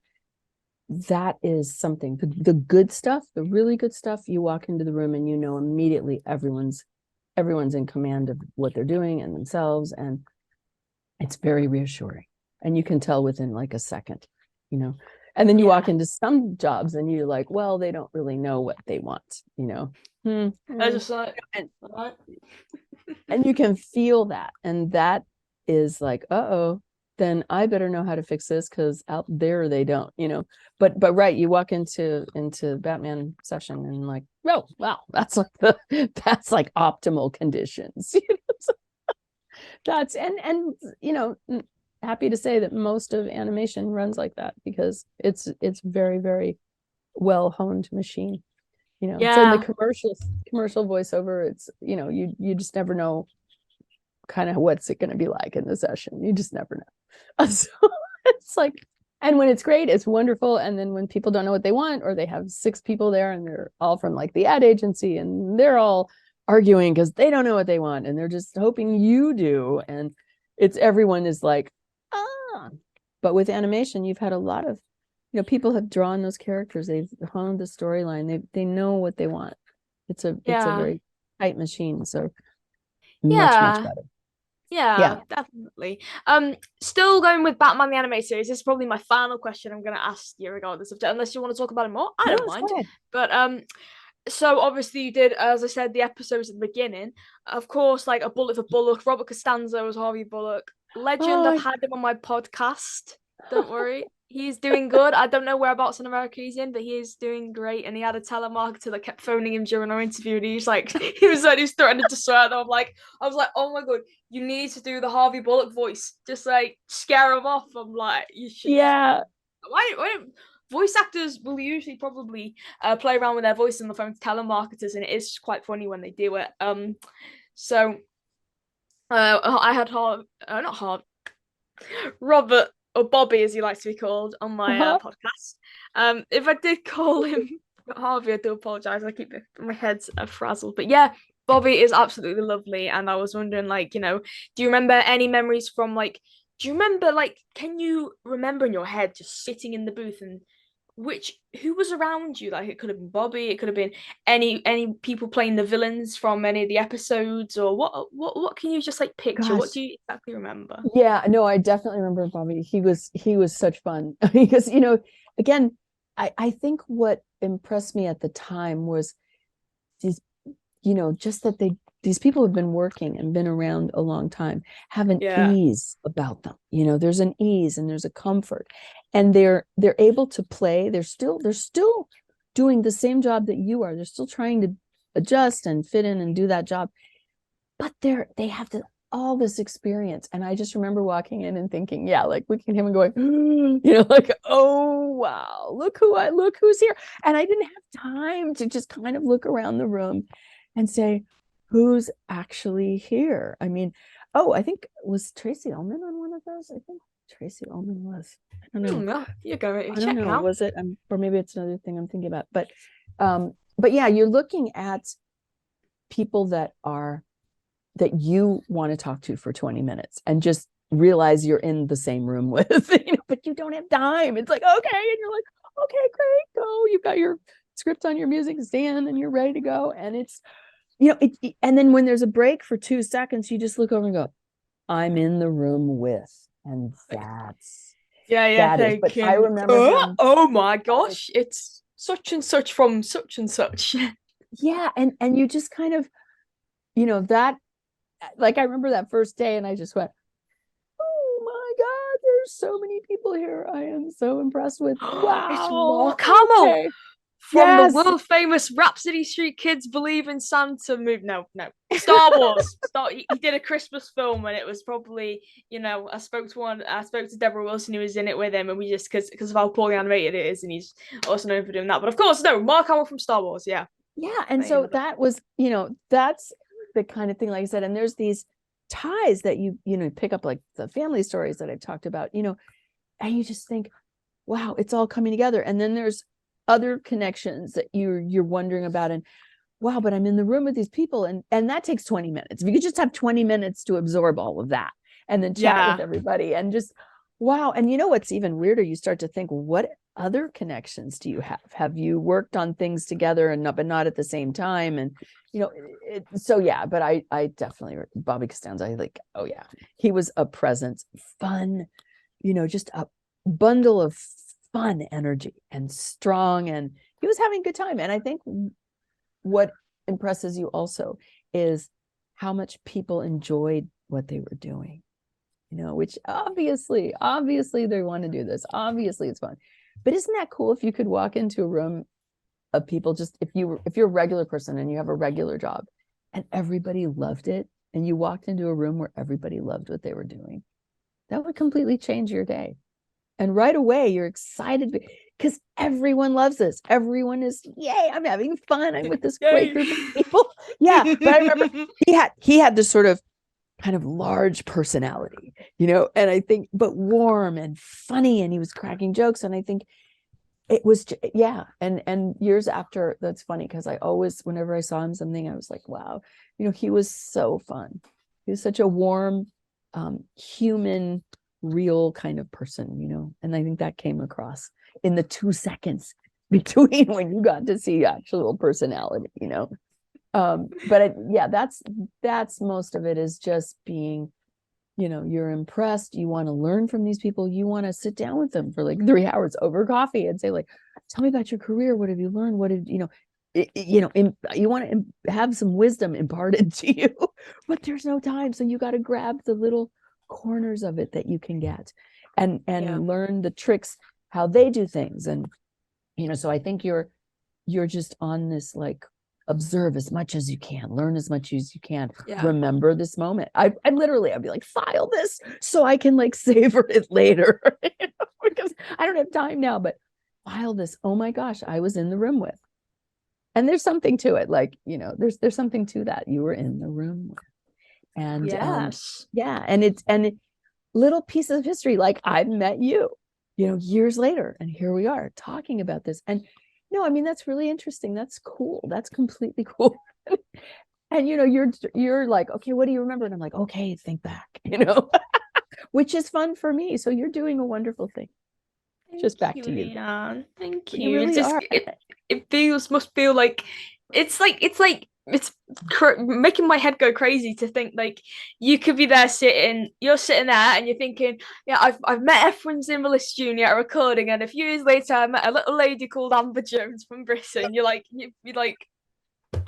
Speaker 3: that is something. The good stuff, the really good stuff, you walk into the room and immediately everyone's in command of what they're doing and themselves, and it's very reassuring. And you can tell within like a second, and then you walk into some jobs and you're like, well, they don't really know what they want,
Speaker 2: I just like,
Speaker 3: and you can feel that, and that is like, then I better know how to fix this, because out there they don't, but right, you walk into Batman session and like, oh wow, that's like optimal conditions. That's and happy to say that most of animation runs like that, because it's very, very well honed machine. So in the commercial voiceover, it's you just never know kind of what's it going to be like in the session. You just never know. So it's like, and when it's great, it's wonderful. And then when people don't know what they want, or they have 6 people there and they're all from like the ad agency and they're all arguing because they don't know what they want and they're just hoping you do, and everyone is like, but with animation, you've had a lot of people have drawn those characters, they've honed the storyline, they know what they want. It's a very tight machine, so much better.
Speaker 2: Yeah, definitely. Still going with Batman the Animated Series. This is probably my final question I'm going to ask you regardless of, unless you want to talk about it more. I don't mind. But so obviously you did, as I said, the episodes at the beginning. Of course, like A Bullet for Bullock, Robert Costanzo was Harvey Bullock. Legend, I've had him on my podcast. Don't worry. He's doing good. I don't know whereabouts in America he's in, but he is doing great. And he had a telemarketer that kept phoning him during our interview, and he was threatening to swear. And I was like, oh my god, you need to do the Harvey Bullock voice. Just like scare him off. I'm like, you should.
Speaker 3: Yeah.
Speaker 2: Why voice actors will usually probably play around with their voice on the phone to telemarketers, and it is quite funny when they do it. So I had Robert or Bobby as he likes to be called on my podcast. If I did call him Harvey, I do apologize. I keep my head's frazzled, but yeah, Bobby is absolutely lovely. And I was wondering, like, do you remember any memories from like? Do you remember, like, can you remember in your head just sitting in the booth and who was around you? Like, it could have been Bobby, it could have been any people playing the villains from any of the episodes, or what can you just like picture? What
Speaker 3: Gosh.
Speaker 2: do you exactly remember?
Speaker 3: Yeah, no, I definitely remember Bobby. He was such fun because, again, I think what impressed me at the time was these, just that these people have been working and been around a long time, have an ease about them. There's an ease and there's a comfort, and they're able to play. They're still doing the same job that you are. They're still trying to adjust and fit in and do that job, but they have all this experience. And I just remember walking in and thinking, like looking at him and going, like, oh wow, look who's here. And I didn't have time to just kind of look around the room and say, who's actually here? I mean, I think was Tracy Ullman on one of those? I think Tracy Ullman was. I don't know.
Speaker 2: No, you go right.
Speaker 3: I don't know. Now. Was it? Or maybe it's another thing I'm thinking about. But yeah, you're looking at people that you want to talk to for 20 minutes and just realize you're in the same room with, but you don't have time. It's like, okay. And you're like, okay, great, go. You've got your script on your music stand and you're ready to go. And it's, and then when there's a break for 2 seconds, you just look over and go, I'm in the room with, and that's,
Speaker 2: thank you.
Speaker 3: I remember
Speaker 2: oh my gosh, it's such and such from such and such.
Speaker 3: Yeah. And you just kind of, that, like, I remember that first day and I just went, oh my God, there's so many people here. I am so impressed with. Wow.
Speaker 2: It's Mark Hamill from the world famous Rhapsody Street Kids Believe in Santa movie. No, Star Wars. He did a Christmas film and it was probably, I spoke to Deborah Wilson who was in it with him, and we just, because of how poorly animated it is, and he's also known for doing that. But of course, no, Mark Hamill from Star Wars, yeah.
Speaker 3: Yeah, and so that was, that's the kind of thing, like I said, and there's these ties that you pick up, like the family stories that I've talked about, and you just think, wow, it's all coming together. And then there's other connections that you're wondering about, and wow, but I'm in the room with these people, and that takes 20 minutes. If you could just have 20 minutes to absorb all of that and then chat with everybody and just wow. And what's even weirder, you start to think, what other connections do you have? Have you worked on things together but not at the same time? And but I definitely, Bobby Costanza, oh yeah, he was a presence, fun, just a bundle of fun energy and strong, and he was having a good time. And I think what impresses you also is how much people enjoyed what they were doing, which obviously they want to do this. Obviously it's fun. But isn't that cool if you could walk into a room of people, just if you're a regular person and you have a regular job and everybody loved it, and you walked into a room where everybody loved what they were doing, that would completely change your day. And right away you're excited because everyone loves this. Everyone is, yay, I'm having fun. I'm with this great group of people. Yeah. But I remember he had this sort of kind of large personality, and I think, but warm and funny, and he was cracking jokes. And I think it was, and years after, that's funny because I always, whenever I saw him something, I was like, wow, he was so fun. He was such a warm, human, real kind of person, and I think that came across in the 2 seconds between when you got to see actual personality, but that's most of it, is just being, you're impressed. You want to learn from these people. You want to sit down with them for like 3 hours over coffee and say, like, tell me about your career. What have you learned? What did you want to have some wisdom imparted to you, but there's no time. So you got to grab the little corners of it that you can get and learn the tricks, how they do things. And, so I think you're just on this, like, observe as much as you can, learn as much as you can, remember this moment. I'd be like, file this so I can like savor it later, because I don't have time now, but file this. Oh my gosh, I was in the room with. And there's something to it, like, there's something to that. You were in the room with. And little pieces of history. Like I've met you, years later, and here we are talking about this. And no, I mean, that's really interesting. That's cool. That's completely cool. And you're like, okay, what do you remember? And I'm like, okay, think back, which is fun for me. So you're doing a wonderful thing. Just back to you.
Speaker 2: Liane. Thank
Speaker 3: But
Speaker 2: you.
Speaker 3: you really are.
Speaker 2: It must feel like it's making my head go crazy to think like you could be there you're sitting there and you're thinking, yeah, I've met Efren Zimmerlis Jr. at a recording, and a few years later I met a little lady called Amber Jones from Britain. You're like,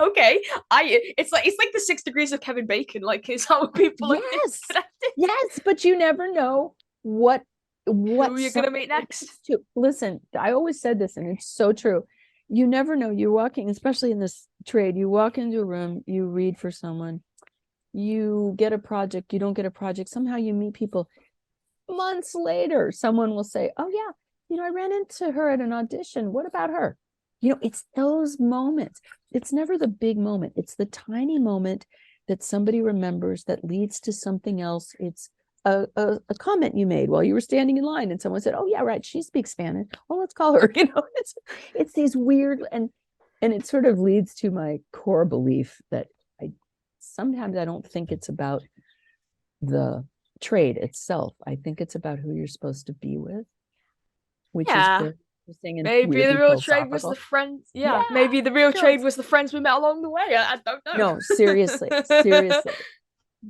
Speaker 2: okay, it's like the 6 degrees of Kevin Bacon. Like, is how people
Speaker 3: yes, but you never know what
Speaker 2: who you're gonna meet next.
Speaker 3: Listen, I always said this, and it's so true. You never know. You're walking, especially in this trade, you walk into a room, you read for someone, you get a project, you don't get a project. Somehow you meet people months later. Someone will say, oh yeah, I ran into her at an audition. What about her? It's those moments. It's never the big moment. It's the tiny moment that somebody remembers that leads to something else. It's a comment you made while you were standing in line, and someone said, oh yeah, right, she speaks Spanish. Oh, let's call her. It's these weird, and it sort of leads to my core belief that sometimes I don't think it's about the trade itself. I think it's about who you're supposed to be with, which is very interesting. And
Speaker 2: maybe the real trade was the friends. Yeah, maybe the real trade was the friends we met along the way. I don't know.
Speaker 3: No, seriously.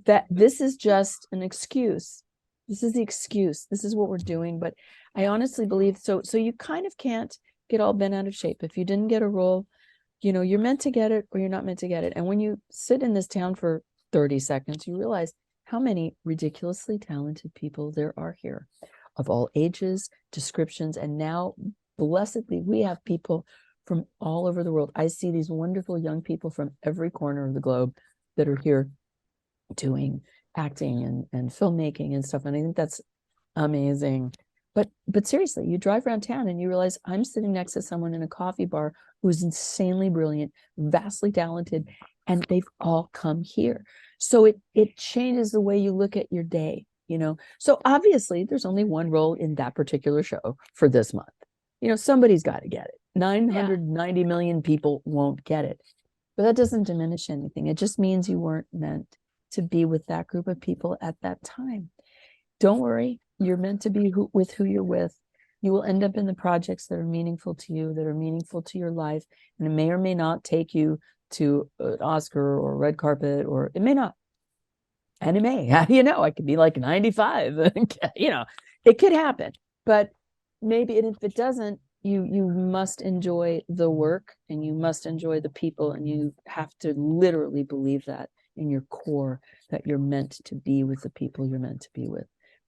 Speaker 3: That this is just an excuse. This is the excuse. This is what we're doing. But I honestly believe so you kind of can't get all bent out of shape. If you didn't get a role, you're meant to get it or you're not meant to get it. And when you sit in this town for 30 seconds, you realize how many ridiculously talented people there are here, of all ages, descriptions, and now blessedly we have people from all over the world. I see these wonderful young people from every corner of the globe that are here doing acting and filmmaking and stuff, and I think that's amazing. But seriously, you drive around town and you realize I'm sitting next to someone in a coffee bar who's insanely brilliant, vastly talented, and they've all come here. So it changes the way you look at your day. So obviously there's only one role in that particular show for this month. Somebody's got to get it. 990 million people won't get it, but that doesn't diminish anything. It just means you weren't meant to be with that group of people at that time. Don't worry, you're meant to be with who you're with. You will end up in the projects that are meaningful to you, that are meaningful to your life, and it may or may not take you to an Oscar or red carpet, or it may not. And it may, I could be like 95, it could happen, but maybe, and if it doesn't, you must enjoy the work and you must enjoy the people, and you have to literally believe that in your core, that you're meant to be with the people you're meant to be with.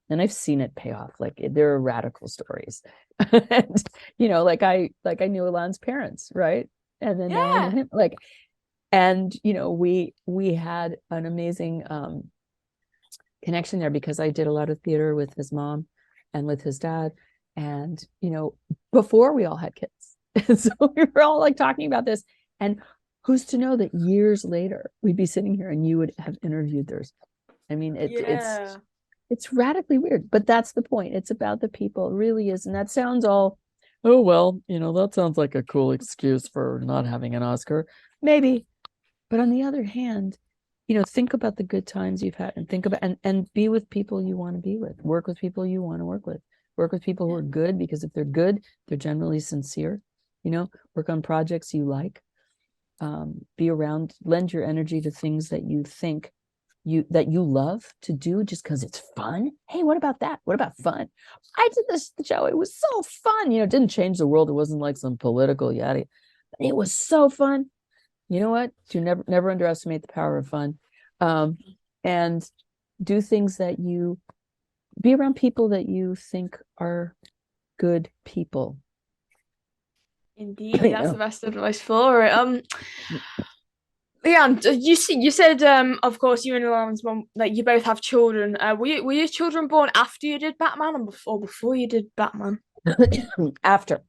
Speaker 3: And I've seen it pay off. Like, there are radical stories. And, like I knew Alon's parents, right? And then now I know him. Like, and we had an amazing connection there because I did a lot of theater with his mom and with his dad, and before we all had kids. And so we were all like talking about this, and who's to know that years later we'd be sitting here and you would have interviewed theirs. I mean, it's radically weird, but that's the point. It's about the people. It really is. And that sounds all, oh, well, that sounds like a cool excuse for not having an Oscar. Maybe. But on the other hand, think about the good times you've had, and think about, and be with people you want to be with. Work with people you want to work with. Work with people who are good, because if they're good, they're generally sincere. Work on projects you like. Be around, lend your energy to things that you think that you love to do just because it's fun. Hey, what about that? What about fun? I did this show. It was so fun. It didn't change the world. It wasn't like some political yada. It was so fun. You know what? Do never underestimate the power of fun. And do things that be around people that you think are good people.
Speaker 2: Indeed, that's the best advice for it. Liane, you said, of course, you and Alon's mom, like, you both have children. Were your children born after you did Batman, or before you did Batman?
Speaker 3: After.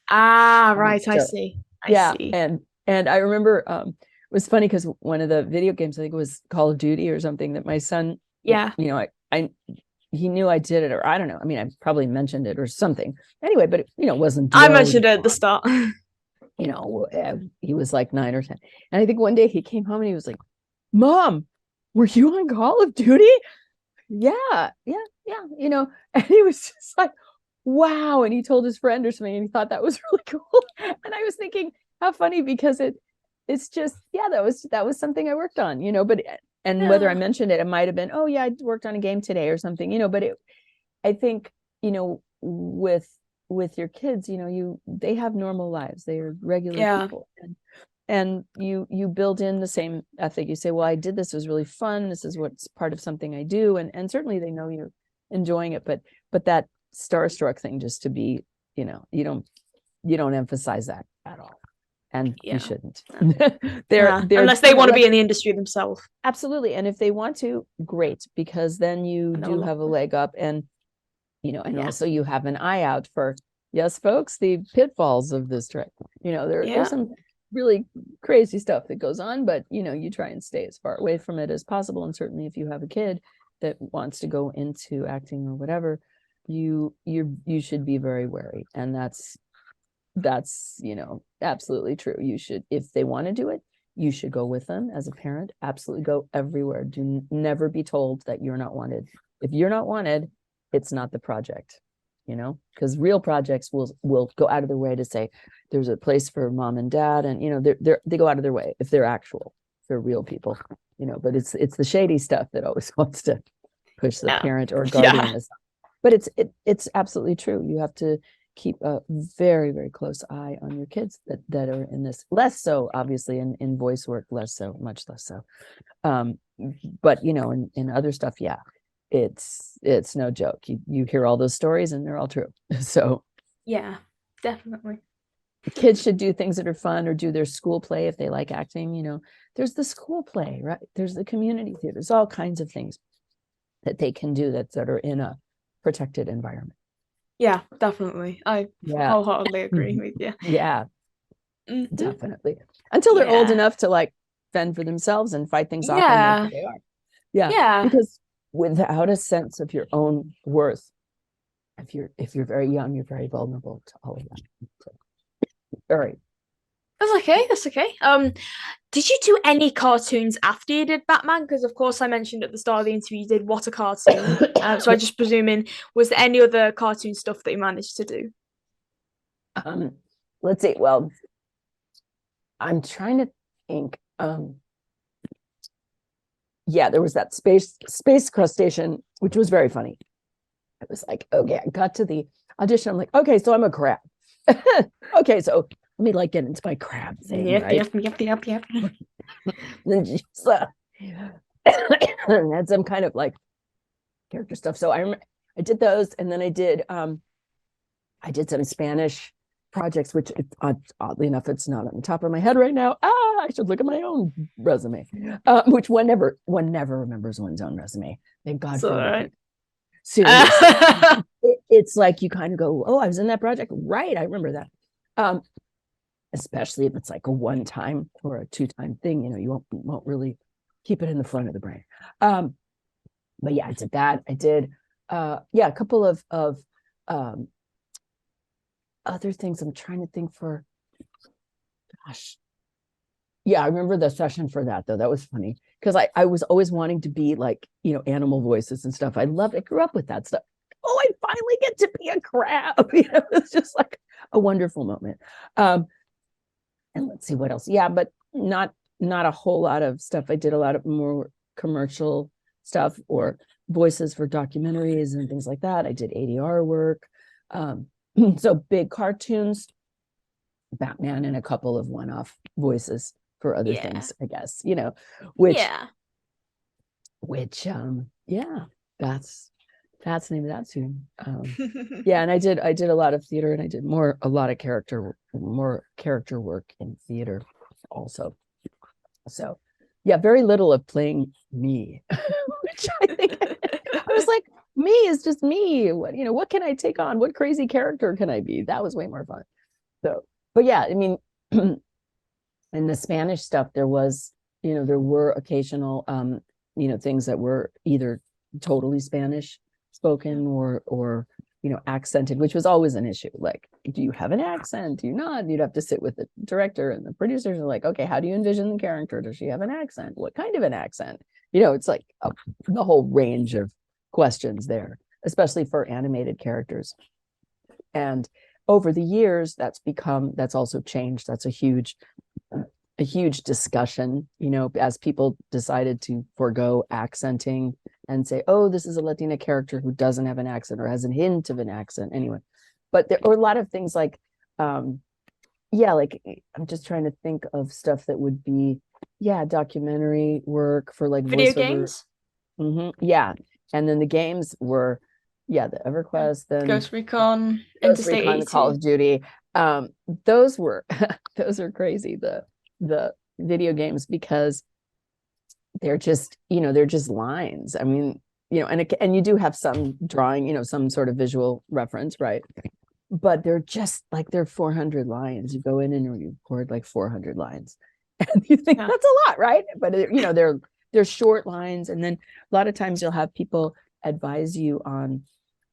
Speaker 2: Ah, right. I see. I see.
Speaker 3: And I remember it was funny because one of the video games, I think it was Call of Duty or something, that my son, I he knew I did it, or I don't know. I mean, I probably mentioned it or something. Anyway, but it, it wasn't.
Speaker 2: I mentioned it at the start.
Speaker 3: He was like 9 or 10, and I think one day he came home and he was like, "Mom, were you on Call of Duty?" Yeah. And he was just like, "Wow!" And he told his friend or something, and he thought that was really cool. And I was thinking, how funny, because it's just, that was something I worked on, But whether I mentioned it, it might have been, "Oh yeah, I worked on a game today" or something, But I think, with your kids, they have normal lives. They are regular people, and you build in the same ethic. You say, "Well, I did this, it was really fun. This is what's part of something I do," and certainly they know you're enjoying it. But that starstruck thing, just to be, you don't emphasize that at all. And you shouldn't. they're
Speaker 2: unless they want to be in the industry themselves.
Speaker 3: Absolutely. And if they want to, great, because then you do have a leg up, and also you have an eye out for, yes, folks, the pitfalls of this trick. There's some really crazy stuff that goes on, but you try and stay as far away from it as possible. And certainly if you have a kid that wants to go into acting or whatever, you should be very wary. And that's absolutely true. You should, if they want to do it, you should go with them as a parent. Absolutely go everywhere. Do never be told that you're not wanted. If you're not wanted, it's not the project, because real projects will go out of their way to say there's a place for mom and dad, and they go out of their way if they're real people, but it's the shady stuff that always wants to push the parent or guardian aside. But it's absolutely true. You have to keep a very, very close eye on your kids that are in this. Less so, obviously, in voice work, less so, much less so. But in other stuff, it's no joke. You hear all those stories and they're all true. So
Speaker 2: yeah, definitely.
Speaker 3: Kids should do things that are fun, or do their school play if they like acting. There's the school play, right? There's the community theater. There's all kinds of things that they can do that are in a protected environment.
Speaker 2: Yeah, definitely. I wholeheartedly agree with you.
Speaker 3: Yeah, definitely. Until they're old enough to like fend for themselves and fight things off and know who they are. Yeah. Because without a sense of your own worth, if you're very young, you're very vulnerable to all of that. So, all right.
Speaker 2: That's okay. Did you do any cartoons after you did Batman? Because of course I mentioned at the start of the interview you did What a Cartoon. So I just presuming, was there any other cartoon stuff that you managed to do?
Speaker 3: Let's see. Well, I'm trying to think. There was that space crustacean, which was very funny. I was like, okay, I got to the audition. I'm like, okay, so I'm a crab. Okay, so let me get into my crab thing.
Speaker 2: Yep.
Speaker 3: Then just had some kind of character stuff. So I did those, and then I did some Spanish projects, which oddly enough, it's not on the top of my head right now. I should look at my own resume, which one never remembers one's own resume. Thank God for that. Seriously. It's like you kind of go, oh, I was in that project, right? I remember that. Especially if it's a one-time or a two-time thing, you won't really keep it in the front of the brain. But yeah, I did that. I did a couple of other things. I'm trying to think for, gosh. Yeah, I remember the session for that though. That was funny because I was always wanting to be animal voices and stuff. I grew up with that stuff. Oh, I finally get to be a crab. It's just a wonderful moment. And let's see what else. Yeah, but not a whole lot of stuff. I did a lot of more commercial stuff or voices for documentaries and things like that. I did ADR work. So big cartoons, Batman, and a couple of one-off voices for other things, I guess, that's the name of that tune. And I did a lot of theater, and I did a lot of character work in theater also. So very little of playing me, which I think I was like, me is just me. What can I take on? What crazy character can I be? That was way more fun. So, but yeah, I mean, in the Spanish stuff, there were occasional, things that were either totally Spanish spoken or accented, which was always an issue. Like, do you have an accent? Do you not? You'd have to sit with the director, and the producers are like, okay, how do you envision the character? Does she have an accent? What kind of an accent? It's like the whole range of questions there, especially for animated characters. And over the years, that's also changed. That's a huge discussion, as people decided to forego accenting and say, oh, this is a Latina character who doesn't have an accent or has a hint of an accent anyway. But there are a lot of things like, like I'm just trying to think of stuff that would be, documentary work for like
Speaker 2: Video
Speaker 3: voiceover.
Speaker 2: games.
Speaker 3: Yeah. And then the games were, the EverQuest, then
Speaker 2: Ghost Recon,
Speaker 3: Ghost
Speaker 2: Interstate
Speaker 3: Recon,
Speaker 2: 80.
Speaker 3: Call of Duty. Those were crazy. The video games, because they're just lines. I mean, and you do have some drawing, some sort of visual reference, right? But they're just like, they're 400 lines. You go in and you record like 400 lines, and you think that's a lot, right? But they're short lines, and then a lot of times you'll have people advise you on,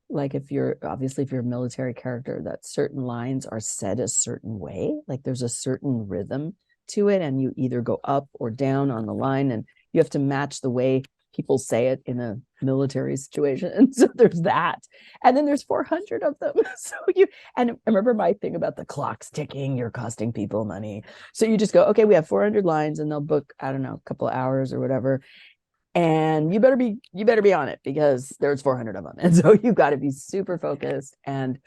Speaker 3: like, if you're a military character, that certain lines are said a certain way, like there's a certain rhythm to it, and you either go up or down on the line, and you have to match the way people say it in a military situation. And so there's that, and then there's 400 of them. So and I remember my thing about the clock's ticking, you're costing people money, so you just go, okay, we have 400 lines, and they'll book, I don't know, a couple of hours or whatever, and you better be on it, because there's 400 of them, and so you've got to be super focused. And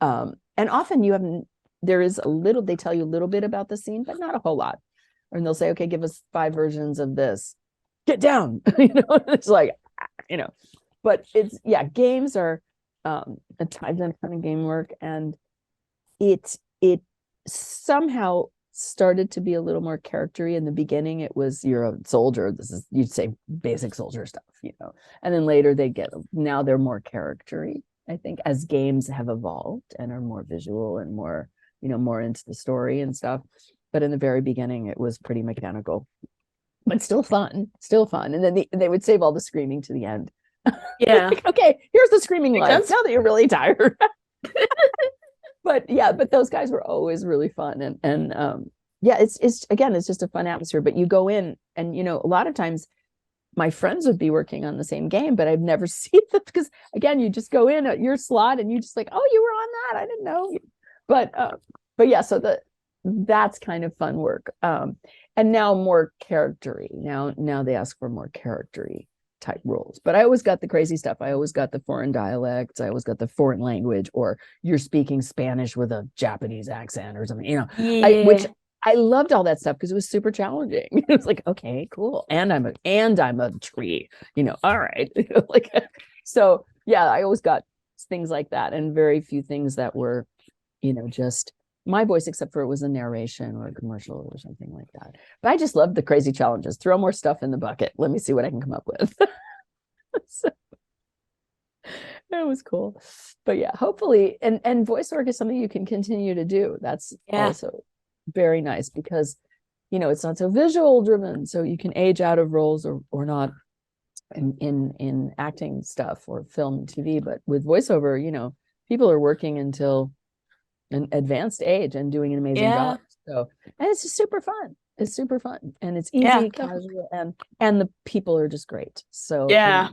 Speaker 3: often there is a little, they tell you a little bit about the scene, but not a whole lot. And they'll say, okay, give us 5 versions of this, get down. It's like, but it's, games are I've done a ton of game work, and it somehow started to be a little more charactery. In the beginning, it was, you're a soldier, you'd say basic soldier stuff, and then later now they're more charactery, I think, as games have evolved and are more visual and more, more into the story and stuff. But in the very beginning, it was pretty mechanical, but still fun. And then they would save all the screaming to the end.
Speaker 2: Yeah.
Speaker 3: Like, okay, here's the screaming lines
Speaker 2: sense.
Speaker 3: now that you're really tired. But those guys were always really fun. And it's again, it's just a fun atmosphere. But you go in, and, a lot of times my friends would be working on the same game, but I've never seen them, because again, you just go in at your slot and you just like, oh, you were on that, I didn't know. But yeah, so that's kind of fun work. And now more charactery. Now they ask for more charactery type roles. But I always got the crazy stuff. I always got the foreign dialects. I always got the foreign language, or you're speaking Spanish with a Japanese accent or something, which I loved all that stuff, because it was super challenging. It was like, okay, cool. And I'm a tree, all right. Like, so yeah, I always got things like that, and very few things that were, just my voice, except for it was a narration or a commercial or something like that. But I just loved the crazy challenges. Throw more stuff in the bucket. Let me see what I can come up with. So, it was cool. But yeah, hopefully, and voice work is something you can continue to do. That's also very nice, because, it's not so visual driven. So you can age out of roles or not in acting stuff or film and TV. But with voiceover, people are working until an advanced age and doing an amazing job. So, and it's just super fun. It's super fun, and it's easy, casual, and the people are just great. So a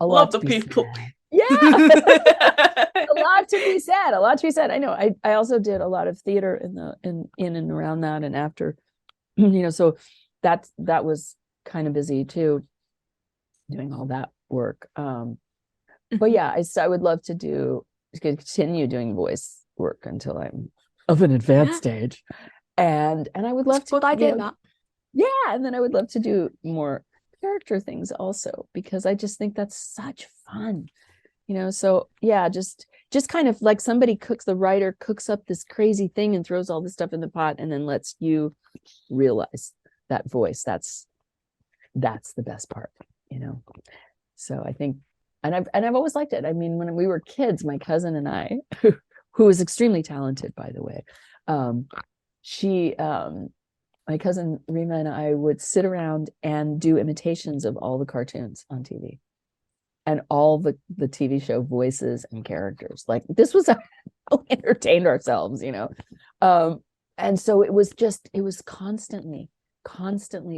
Speaker 3: lot
Speaker 2: love the people.
Speaker 3: Yeah. A lot to be said. I know. I also did a lot of theater in and around that, and after, so that was kind of busy too, doing all that work. But yeah, I would love to continue doing voice work until I'm of an advanced stage, and I would love to.
Speaker 2: Good idea, that.
Speaker 3: Yeah, and then I would love to do more character things also, because I just think that's such fun, So yeah, just kind of like the writer cooks up this crazy thing and throws all this stuff in the pot, and then lets you realize that voice. That's the best part, So I think, and I've always liked it. I mean, when we were kids, my cousin and I, who is extremely talented, by the way, my cousin Rima and I would sit around and do imitations of all the cartoons on TV. and all the TV show voices and characters. Like this was how we entertained ourselves, and so it was constantly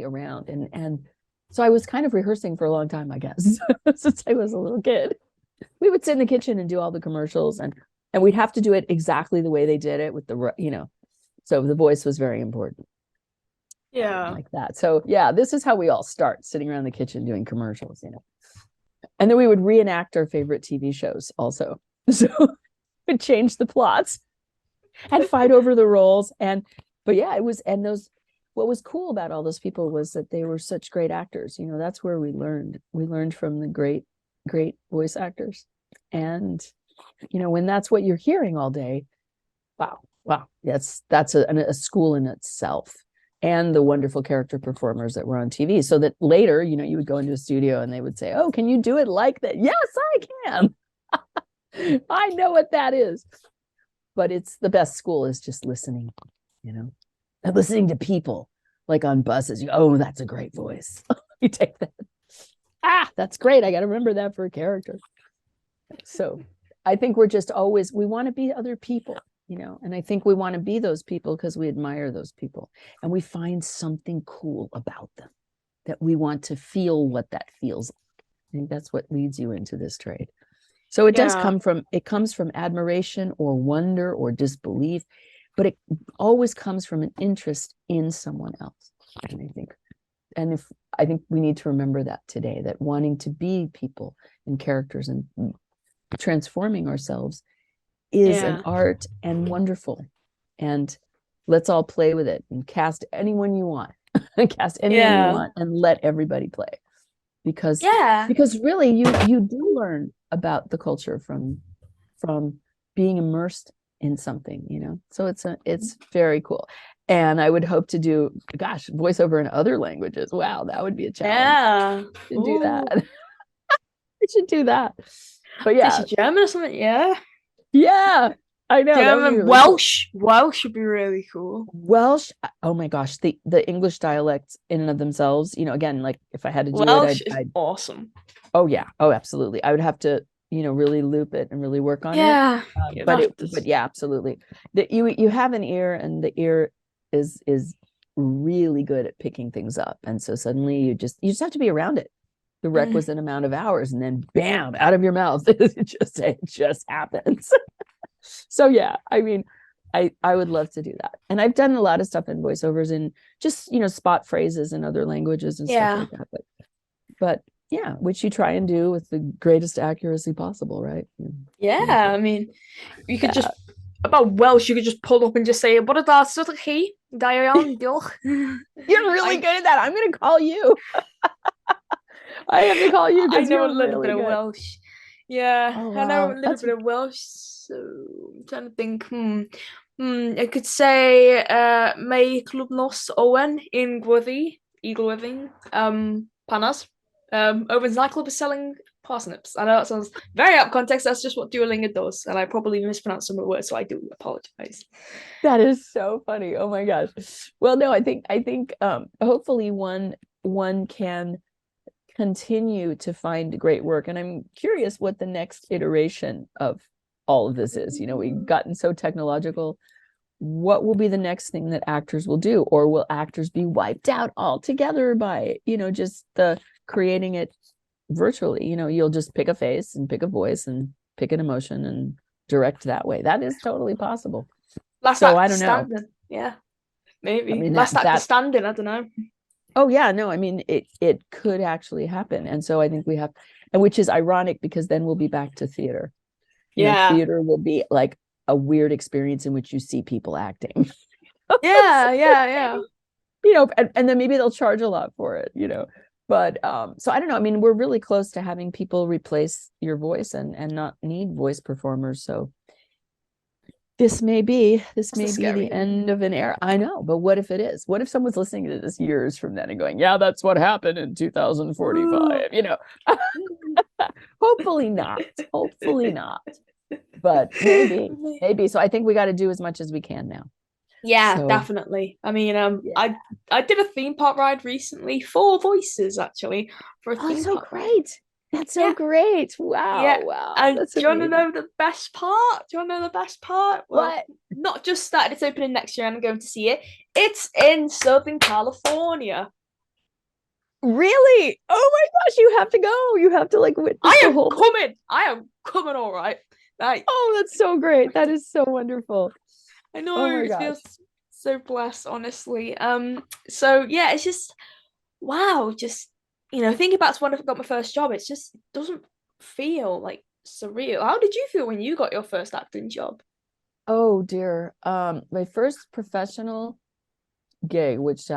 Speaker 3: around, and so I was kind of rehearsing for a long time, I guess, since I was a little kid. We would sit in the kitchen and do all the commercials, and we'd have to do it exactly the way they did it with the so the voice was very important.
Speaker 2: Yeah.
Speaker 3: Like that. So yeah, this is how we all start, sitting around the kitchen doing commercials, and then we would reenact our favorite TV shows also. So we'd change the plots and fight over the roles. But yeah, it was, and what was cool about all those people was that they were such great actors. That's where we learned from the great voice actors. And when that's what you're hearing all day, wow, that's a school in itself. And the wonderful character performers that were on TV, so that later, you would go into a studio and they would say, "Oh, can you do it like that?" Yes, I can. I know what that is. But it's the best school is just listening, and listening to people, like on buses. Oh, that's a great voice. You take that. That's great. I got to remember that for a character. So I think we're just always, we want to be other people. And I think we want to be those people because we admire those people and we find something cool about them, that we want to feel what that feels like. I think that's what leads you into this trade. So it does comes from admiration or wonder or disbelief, but it always comes from an interest in someone else. And I think we need to remember that today, that wanting to be people and characters and transforming ourselves is an art and wonderful. And let's all play with it and cast anyone you want. Cast anyone you want and let everybody play. Because really you do learn about the culture from being immersed in something, So it's very cool. And I would hope to do voiceover in other languages. Wow, that would be a challenge. To do that. We should do that. But yeah.
Speaker 2: German or something,
Speaker 3: Yeah, I know.
Speaker 2: German, really Welsh. Cool. Welsh would be really cool.
Speaker 3: Welsh, oh my gosh, the English dialects in and of themselves, again, like if I had to do
Speaker 2: Welsh is awesome.
Speaker 3: Oh yeah, oh absolutely. I would have to, really loop it and really work on it. But yeah, absolutely. That you have an ear, and the ear is really good at picking things up, and so suddenly you just have to be around it the requisite amount of hours, and then bam, out of your mouth. it just happens. So yeah, I mean, I would love to do that. And I've done a lot of stuff in voiceovers and just, spot phrases in other languages and stuff like that. But yeah, which you try and do with the greatest accuracy possible, right?
Speaker 2: Yeah, I mean, you could just, about Welsh, you could just pull up and just say, what are sort of he? Diane, You're
Speaker 3: really good at that. I'm going to call you. I have to call you.
Speaker 2: I know a little bit of Welsh. Yeah, wow. I know a little bit of Welsh. So I'm trying to think. I could say May Club Nos Owen in Iglwydding, Panas. Owen's nightclub is selling parsnips. I know that sounds very out of context. That's just what Duolingo does, and I probably mispronounced some of the words, so I do apologize.
Speaker 3: That is so funny. Oh my gosh. Well, no, I think hopefully one can continue to find great work, and I'm curious what the next iteration of all of this is. We've gotten so technological. What will be the next thing that actors will do, or will actors be wiped out altogether by just the creating it virtually? You'll just pick a face and pick a voice and pick an emotion and direct that way. That is totally possible. I don't know.
Speaker 2: Yeah, maybe. I mean, last act standing. I don't know.
Speaker 3: Oh yeah, no, I mean it could actually happen. And so I think we have, and which is ironic because then we'll be back to theater. Theater will be like a weird experience in which you see people acting.
Speaker 2: Yeah.
Speaker 3: And then maybe they'll charge a lot for it, But so I don't know. I mean, we're really close to having people replace your voice and not need voice performers. So this may be the end of an era. I know, but what if it is? What if someone's listening to this years from then and going, yeah, that's what happened in 2045, Hopefully not. But maybe. So I think we got to do as much as we can now.
Speaker 2: Yeah, definitely. I mean, I did a theme park ride recently, 4 voices actually for a theme park.
Speaker 3: Great. That's so great. Wow.
Speaker 2: Yeah.
Speaker 3: Wow.
Speaker 2: And
Speaker 3: That's
Speaker 2: do you want to
Speaker 3: amazing.
Speaker 2: know the best part? Do you want to know the best part? Well,
Speaker 3: What?
Speaker 2: not just started, it's opening next year and I'm going to see it. It's in Southern California.
Speaker 3: Really? Oh my gosh, you have to go. You have to like witness
Speaker 2: I
Speaker 3: the
Speaker 2: am
Speaker 3: whole thing.
Speaker 2: coming. I am coming, all right. Like,
Speaker 3: Oh, that's so great. That is so wonderful.
Speaker 2: I know
Speaker 3: Oh my
Speaker 2: it
Speaker 3: gosh.
Speaker 2: feels so blessed, honestly. So yeah, it's just wow, just thinking back to when I got my first job, it just doesn't feel like surreal. How did you feel when you got your first acting job?
Speaker 3: Oh dear. My first professional gig, which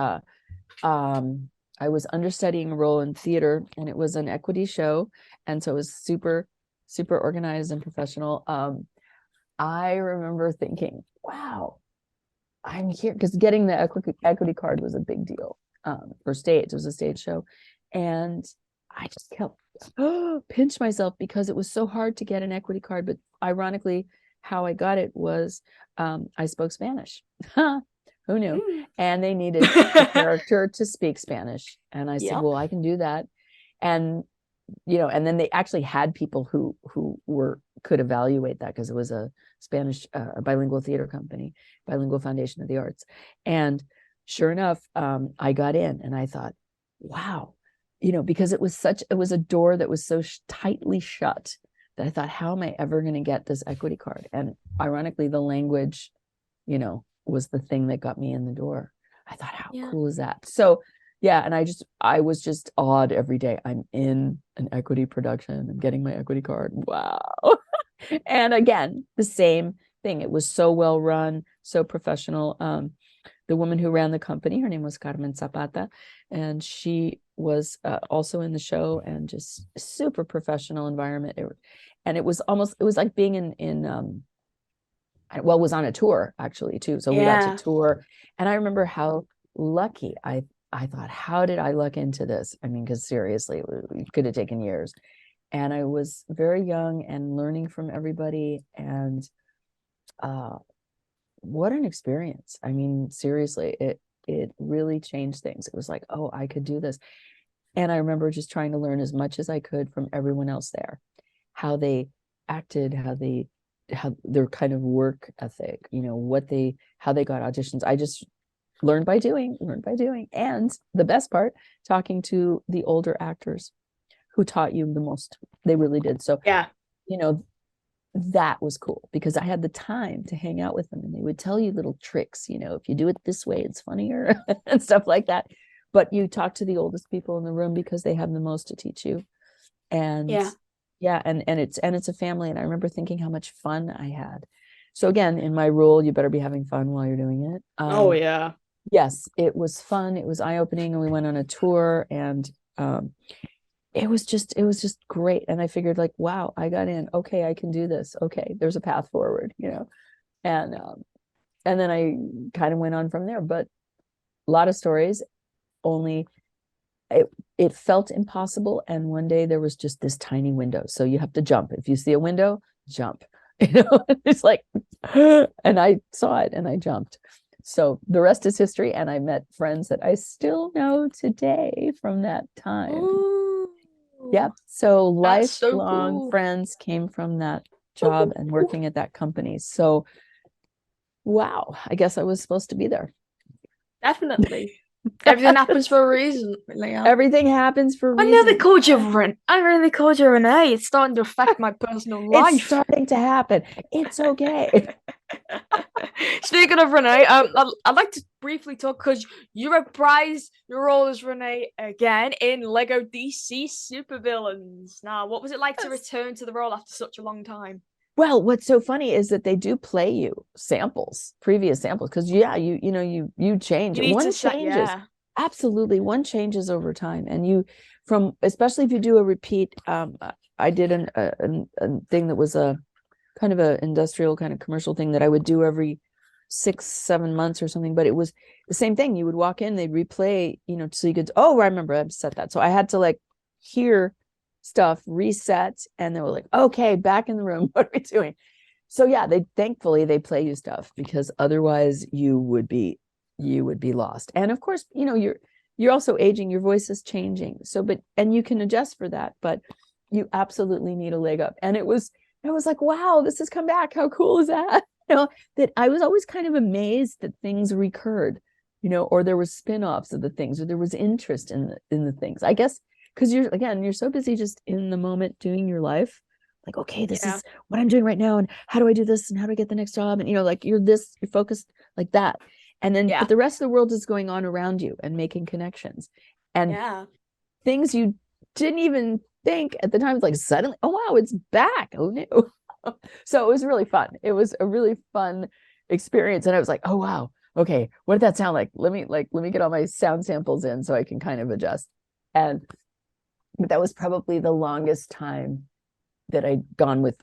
Speaker 3: I was understudying a role in theater, and it was an equity show, and so it was super, super organized and professional. I remember thinking, wow, I'm here, because getting the equity card was a big deal for stage. It was a stage show, and I just kept pinch myself because it was so hard to get an equity card. But ironically, how I got it was I spoke Spanish. Who knew? And they needed a character to speak Spanish, and I said,
Speaker 2: Yep.
Speaker 3: well, I can do that. And and then they actually had people who could evaluate that, because it was a Spanish bilingual theater company, Bilingual Foundation of the Arts. And sure enough, I got in, and I thought, wow, because it was a door that was so tightly shut that I thought, how am I ever going to get this equity card? And ironically, the language, was the thing that got me in the door. I thought, how cool is that? So yeah, and I was just awed every day. I'm in an equity production. I'm getting my equity card. Wow. And again, the same thing. It was so well run, so professional. The woman who ran the company, her name was Carmen Zapata, and she was also in the show, and just super professional environment. And it was like being in it was on a tour actually too. So we got to tour, and I remember how lucky I thought, how did I luck into this? I mean, because seriously, it could have taken years. And I was very young and learning from everybody. And what an experience. I mean, seriously, it really changed things. It was like, oh, I could do this. And I remember just trying to learn as much as I could from everyone else there, how they acted, how their kind of work ethic, how they got auditions. I just learned by doing. And the best part, talking to the older actors who taught you the most. They really did. So that was cool, because I had the time to hang out with them, and they would tell you little tricks, if you do it this way, it's funnier and stuff like that. But you talk to the oldest people in the room because they have the most to teach you. And and it's a family. And I remember thinking how much fun I had. So again, in my rule, you better be having fun while you're doing it.
Speaker 2: Oh yeah.
Speaker 3: Yes, it was fun. It was eye-opening, and we went on a tour, and it was just great. And I figured, like, wow, I got in. Okay, I can do this. Okay, there's a path forward, and then I kind of went on from there. But a lot of stories, only it felt impossible. And one day there was just this tiny window, so you have to jump. If you see a window, jump. It's like, and I saw it and I jumped. So the rest is history. And I met friends that I still know today from that time.
Speaker 2: Ooh,
Speaker 3: Yep. So
Speaker 2: that's so
Speaker 3: lifelong
Speaker 2: cool.
Speaker 3: friends came from that job and working at that company. So wow, I guess I was supposed to be there.
Speaker 2: Definitely. Everything happens for a reason, Liane.
Speaker 3: Everything happens for a
Speaker 2: I
Speaker 3: reason.
Speaker 2: nearly called you Renee. It's starting to affect my personal life.
Speaker 3: It's starting to happen. It's okay.
Speaker 2: Speaking of Renee, I'd like to briefly talk, because you reprised your role as Renee again in Lego DC Supervillains. Now, what was it like to return to the role after such a long time?
Speaker 3: Well, what's so funny is that they do play you previous samples, because you change. One changes. Absolutely, one changes over time, and especially if you do a repeat. I did a thing that was a kind of a industrial kind of commercial thing that I would do every 6-7 months or something, but it was the same thing. You would walk in, they'd replay, so you could, I remember I set that. So I had to like hear stuff, reset, and they were like, okay, back in the room, what are we doing? So yeah, thankfully they play you stuff, because otherwise you would be lost. And of course, you're also aging, your voice is changing. So and you can adjust for that. But You absolutely need a leg up. And it was like, wow, this has come back. How cool is that? That I was always kind of amazed that things recurred, or there was spin-offs of the things, or there was interest in the things. I guess because you're so busy just in the moment doing your life. Like, okay, this is what I'm doing right now, and how do I do this, and how do I get the next job? And like you're focused like that. And then but the rest of the world is going on around you and making connections. And things you didn't even think at the time, like suddenly, oh wow, it's back. Oh no. So it was really fun. It was a really fun experience. And I was like, oh wow, okay, what did that sound like? Let me get all my sound samples in so I can kind of adjust. But that was probably the longest time that I'd gone with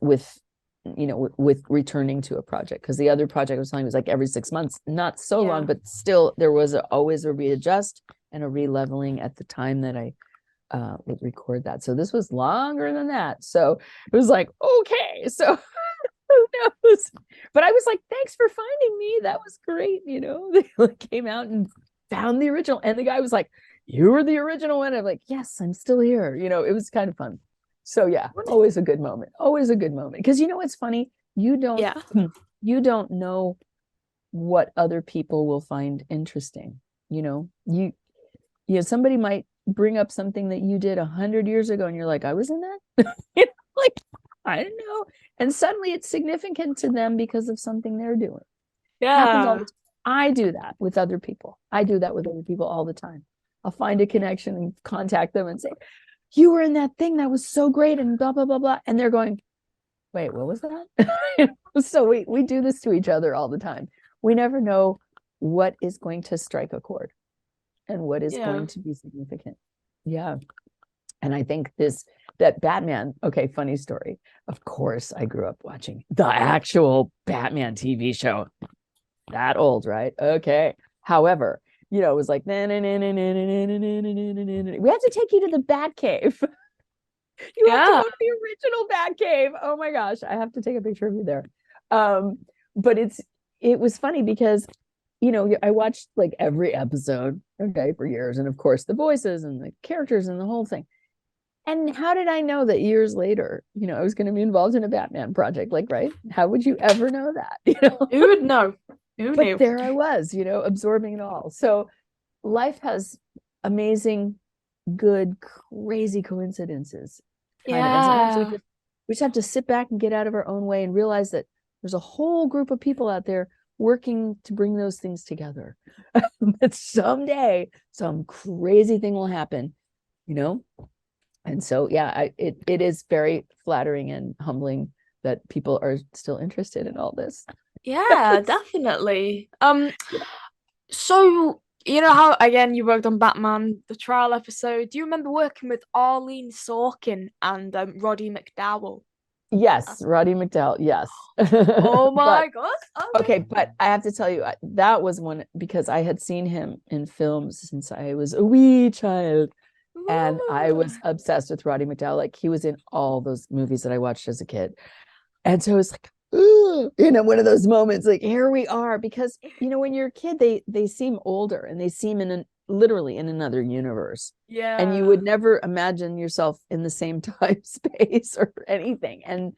Speaker 3: returning to a project, because the other project I was telling you was like every 6 months, not so long, but still there was always a readjust and a re-leveling at the time that I would record that. So this was longer than that. So it was like, okay, so who knows? But I was like, thanks for finding me. That was great. They came out and found the original. And the guy was like, you were the original one. I'm like, yes, I'm still here. It was kind of fun. So yeah, always a good moment. Always a good moment. Because what's funny? You don't know what other people will find interesting. Somebody might bring up something that you did 100 years ago and you're like, I was in that. Like, I don't know. And suddenly it's significant to them because of something they're doing. Happens all the time. I do that with other people. I do that with other people all the time. I'll find a connection and contact them and say, you were in that thing that was so great and blah blah blah blah, and they're going, wait, what was that? So we do this to each other all the time. We never know what is going to strike a chord and what is going to be significant. And I think that Batman, okay, funny story. Of course, I grew up watching the actual Batman TV show. That old, right? Okay. However, it was like, we have to take you to the Batcave. You have to go to the original Batcave. Oh my gosh, I have to take a picture of you there. But it was funny because I watched like every episode, okay, for years, and of course the voices and the characters and the whole thing. And how did I know that years later, I was going to be involved in a Batman project? Like, right? How would you ever know that?
Speaker 2: Who would know? Who
Speaker 3: but
Speaker 2: knew?
Speaker 3: There I was, absorbing it all. So life has amazing, good, crazy coincidences. And sometimes we just have to sit back and get out of our own way and realize that there's a whole group of people out there working to bring those things together. That someday some crazy thing will happen, And so, it is very flattering and humbling that people are still interested in all this.
Speaker 2: Yeah, definitely. So how again you worked on Batman, the trial episode. Do you remember working with Arlene Sorkin and Roddy McDowall?
Speaker 3: Yes, Roddy McDowall. Yes.
Speaker 2: Oh my God.
Speaker 3: Okay, but I have to tell you, that was one because I had seen him in films since I was a wee child. And I was obsessed with Roddy McDowall. Like, he was in all those movies that I watched as a kid. And so it's like, ooh, one of those moments, like, here we are. Because, when you're a kid, they seem older and they seem literally in another universe.
Speaker 2: Yeah.
Speaker 3: And you would never imagine yourself in the same time space or anything. And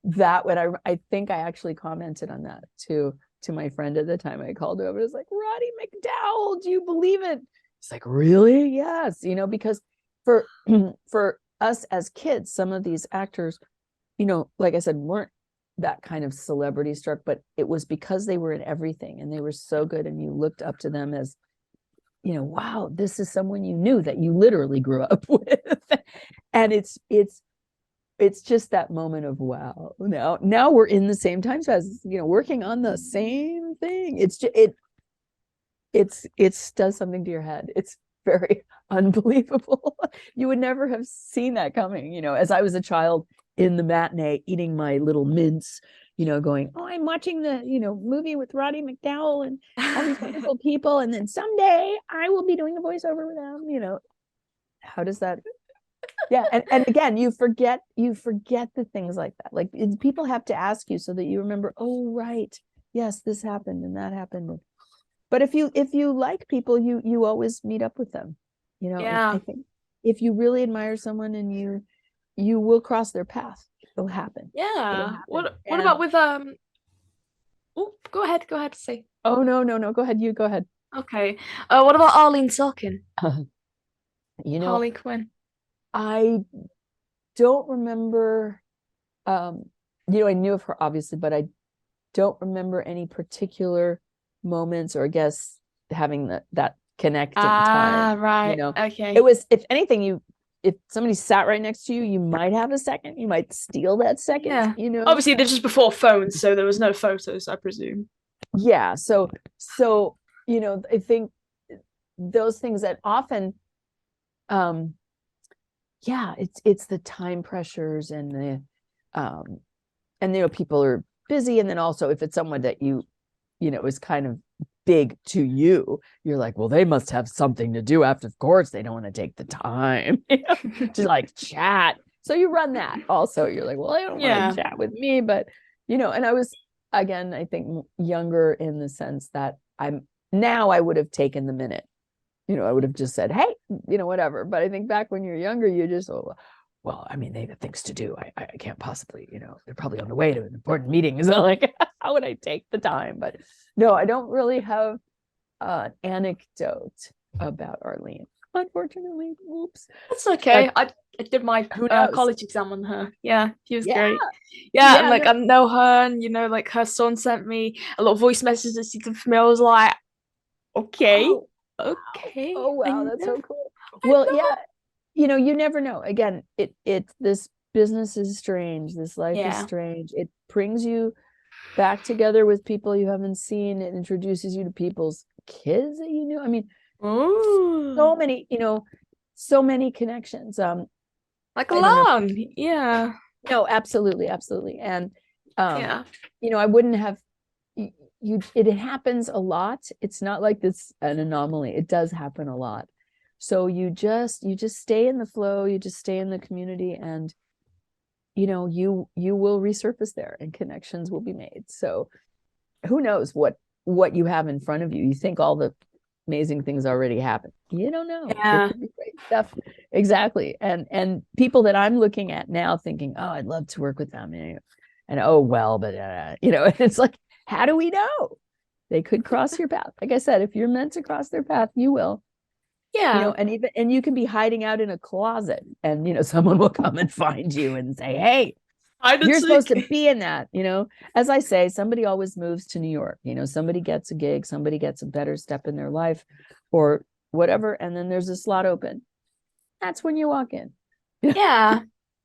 Speaker 3: that I think I actually commented on that to my friend at the time. I called over. I was like, Roddy McDowall, do you believe it? It's like, really? Yes. Because for us as kids, some of these actors, like I said, weren't that kind of celebrity struck, but it was because they were in everything and they were so good, and you looked up to them as, wow, this is someone you knew that you literally grew up with. And it's just that moment of, wow, now we're in the same time as, working on the same thing. It does something to your head. It's very unbelievable. You would never have seen that coming, as I was a child in the matinee eating my little mints, going, oh, I'm watching the, movie with Roddy McDowall and all these wonderful people. And then someday I will be doing a voiceover with them, how does that? Yeah. And again, you forget the things like that. Like, people have to ask you so that you remember, oh, right. Yes, this happened and that happened. But if you like people, you always meet up with them,
Speaker 2: Yeah.
Speaker 3: I think if you really admire someone and you you will cross their path. It'll happen.
Speaker 2: Yeah. What
Speaker 3: And-
Speaker 2: about with Oh, go ahead, say.
Speaker 3: Oh no. Go ahead. You go ahead.
Speaker 2: Okay. What about Arlene Sorkin?
Speaker 3: Harley
Speaker 2: Quinn.
Speaker 3: I don't remember. I knew of her obviously, but I don't remember any particular moments or I guess having that connect in time.
Speaker 2: Right. Okay.
Speaker 3: It was, if anything, if somebody sat right next to you, you might have a second. You might steal that second.
Speaker 2: Yeah. Obviously, this was before phones, so there was no photos, I presume.
Speaker 3: Yeah. So I think those things that often, it's the time pressures and people are busy, and then also if it's someone that is kind of big to you, you're like, well, they must have something to do after. Of course, they don't want to take the time to like chat. So you run that also. You're like, well, they don't want to chat with me, but and I was, again, I think younger in the sense that I would have taken the minute. I would have just said, hey, whatever. But I think back when you're younger, you just, well, I mean, they have things to do. I can't possibly, they're probably on the way to an important meeting. So like, how would I take the time? But no, I don't really have an anecdote about Arlene, unfortunately. Oops.
Speaker 2: That's okay. I did my college exam on her. Yeah, she was great. Yeah, and I know her, and like her son sent me a lot of voice messages that she did for me. I was like, okay. Okay.
Speaker 3: Oh wow, that's so cool. Well, yeah, you never know. Again, this business is strange. This life is strange. It brings you back together with people you haven't seen. It introduces you to people's kids that you knew. I mean, so many connections.
Speaker 2: Like long, yeah.
Speaker 3: No, absolutely. And I wouldn't have. It happens a lot. It's not like this an anomaly. It does happen a lot. So you just stay in the flow, you just stay in the community, and you will resurface there and connections will be made. So who knows what you have in front of you. You think all the amazing things already happen. You don't know.
Speaker 2: Yeah.
Speaker 3: It could be great stuff. Exactly. And people that I'm looking at now thinking, oh, I'd love to work with them. And oh well, but it's like, how do we know? They could cross your path. Like I said, if you're meant to cross their path, you will.
Speaker 2: Yeah.
Speaker 3: And you can be hiding out in a closet and someone will come and find you and say, hey, you're supposed to be in that. As I say, somebody always moves to New York. Somebody gets a gig, somebody gets a better step in their life or whatever, and then there's a slot open. That's when you walk in.
Speaker 2: Yeah.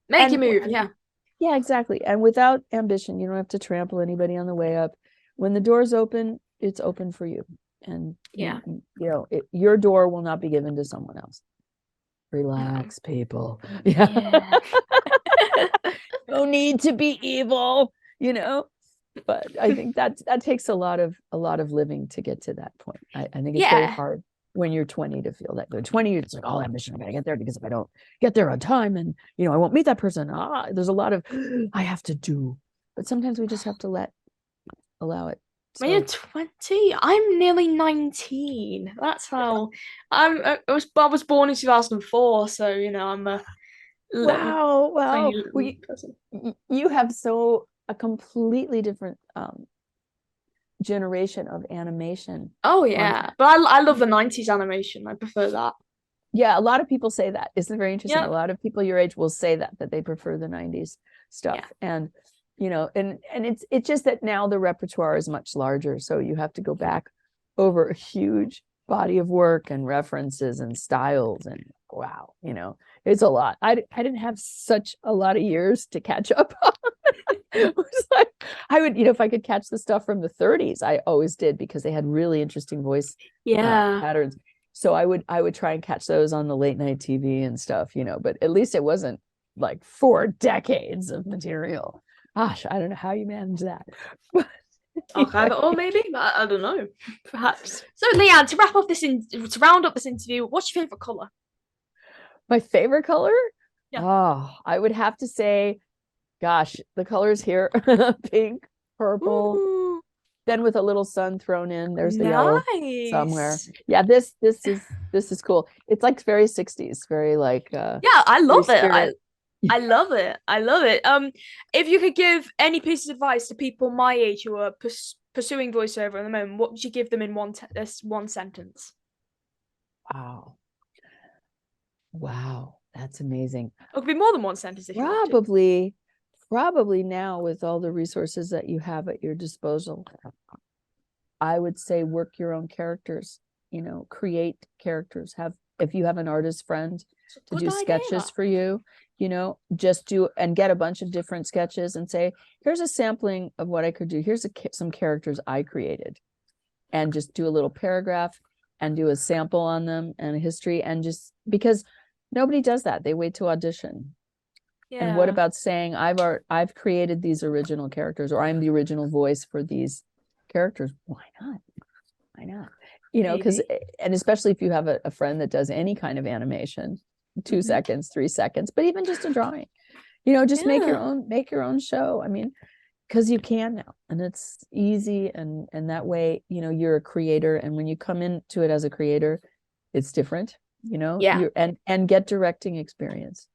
Speaker 2: Make you move.
Speaker 3: Yeah, exactly. And without ambition, you don't have to trample anybody on the way up. When the door's open, it's open for you. And your door will not be given to someone else. Relax, people. Yeah. No need to be evil, But I think that takes a lot of living to get to that point. I think it's very hard when you're 20 to feel that good. 20, it's like all ambition. I gotta get there because if I don't get there on time, and I won't meet that person. There's a lot of I have to do. But sometimes we just have to allow it.
Speaker 2: When you're 20, I'm nearly 19. That's how I was born in 2004, so I'm a
Speaker 3: wow. You have a completely different generation of animation.
Speaker 2: Oh yeah, but I love the 90s animation. I prefer that.
Speaker 3: Yeah, a lot of people say that. Isn't it very interesting? A lot of people your age will say that they prefer the 90s stuff. And and it's just that now the repertoire is much larger, so you have to go back over a huge body of work and references and styles, and wow, it's a lot. I didn't have such a lot of years to catch up on. It was like I would, if I could catch the stuff from the 30s, I always did because they had really interesting voice patterns. So I would try and catch those on the late night TV and stuff, but at least it wasn't like 4 decades of material. Gosh, I don't know how you manage that.
Speaker 2: Okay, or maybe, but I don't know. Perhaps. So, Liane, to round up this interview, what's your favorite color?
Speaker 3: My favorite color?
Speaker 2: Yeah.
Speaker 3: Oh, I would have to say, gosh, the colors here: pink, purple. Ooh. Then with a little sun thrown in, there's the yellow somewhere. Yeah, this is cool. It's like very 60s, very like
Speaker 2: yeah, I love it. I love it. I love it. If you could give any piece of advice to people my age who are pursuing voiceover at the moment, what would you give them in one sentence?
Speaker 3: Wow. Wow. That's amazing.
Speaker 2: It could be more than one sentence if you want to.
Speaker 3: Probably now with all the resources that you have at your disposal, I would say work your own characters, create characters. If you have an artist friend to do sketches for you, just do and get a bunch of different sketches and say, here's a sampling of what I could do. Here's some characters I created, and just do a little paragraph and do a sample on them and a history, and just because nobody does that. They wait to audition. Yeah. And what about saying, I've created these original characters, or I'm the original voice for these characters? Why not? Because, and especially if you have a friend that does any kind of animation, 2 seconds, 3 seconds, but even just a drawing, just make your own show. I mean, because you can now, and it's easy, and that way, you're a creator, and when you come into it as a creator, it's different, and get directing experience.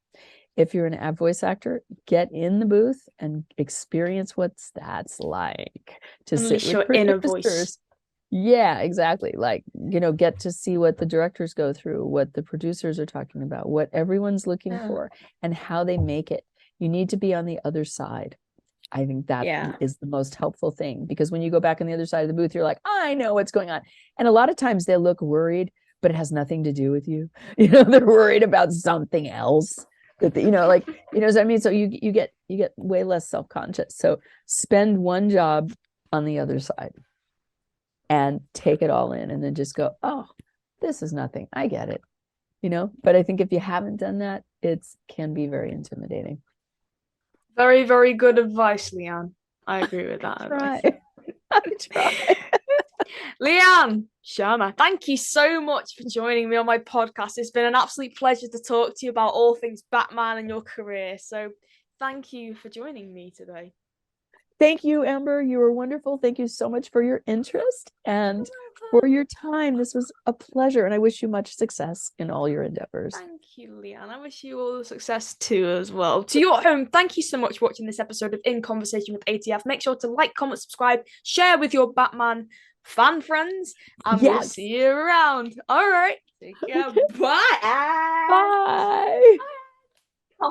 Speaker 3: If you're an voice actor, get in the booth and experience what's that's like to sit with producers. Yeah, exactly. Like, get to see what the directors go through, what the producers are talking about, what everyone's looking for, and how they make it. You need to be on the other side. I think that is the most helpful thing, because when you go back on the other side of the booth, you're like, I know what's going on. And a lot of times they look worried, but it has nothing to do with you. They're worried about something else. That what I mean? So you get way less self-conscious. So spend one job on the other side and take it all in, and then just go, oh, this is nothing. I get it. But I think if you haven't done that, it can be very intimidating.
Speaker 2: Very, very good advice, Liane. I agree with that.
Speaker 3: I try.
Speaker 2: Liane Schirmer, thank you so much for joining me on my podcast. It's been an absolute pleasure to talk to you about all things Batman and your career. So thank you for joining me today.
Speaker 3: Thank you, Amber. You were wonderful. Thank you so much for your interest and for your time. This was a pleasure, and I wish you much success in all your endeavors.
Speaker 2: Thank you, Liane. I wish you all the success too as well. To you at home, thank you so much for watching this episode of In Conversation with ATF. Make sure to like, comment, subscribe, share with your Batman fan friends, and we'll see you around. All right. Take care. Bye.
Speaker 3: Bye.
Speaker 2: Bye.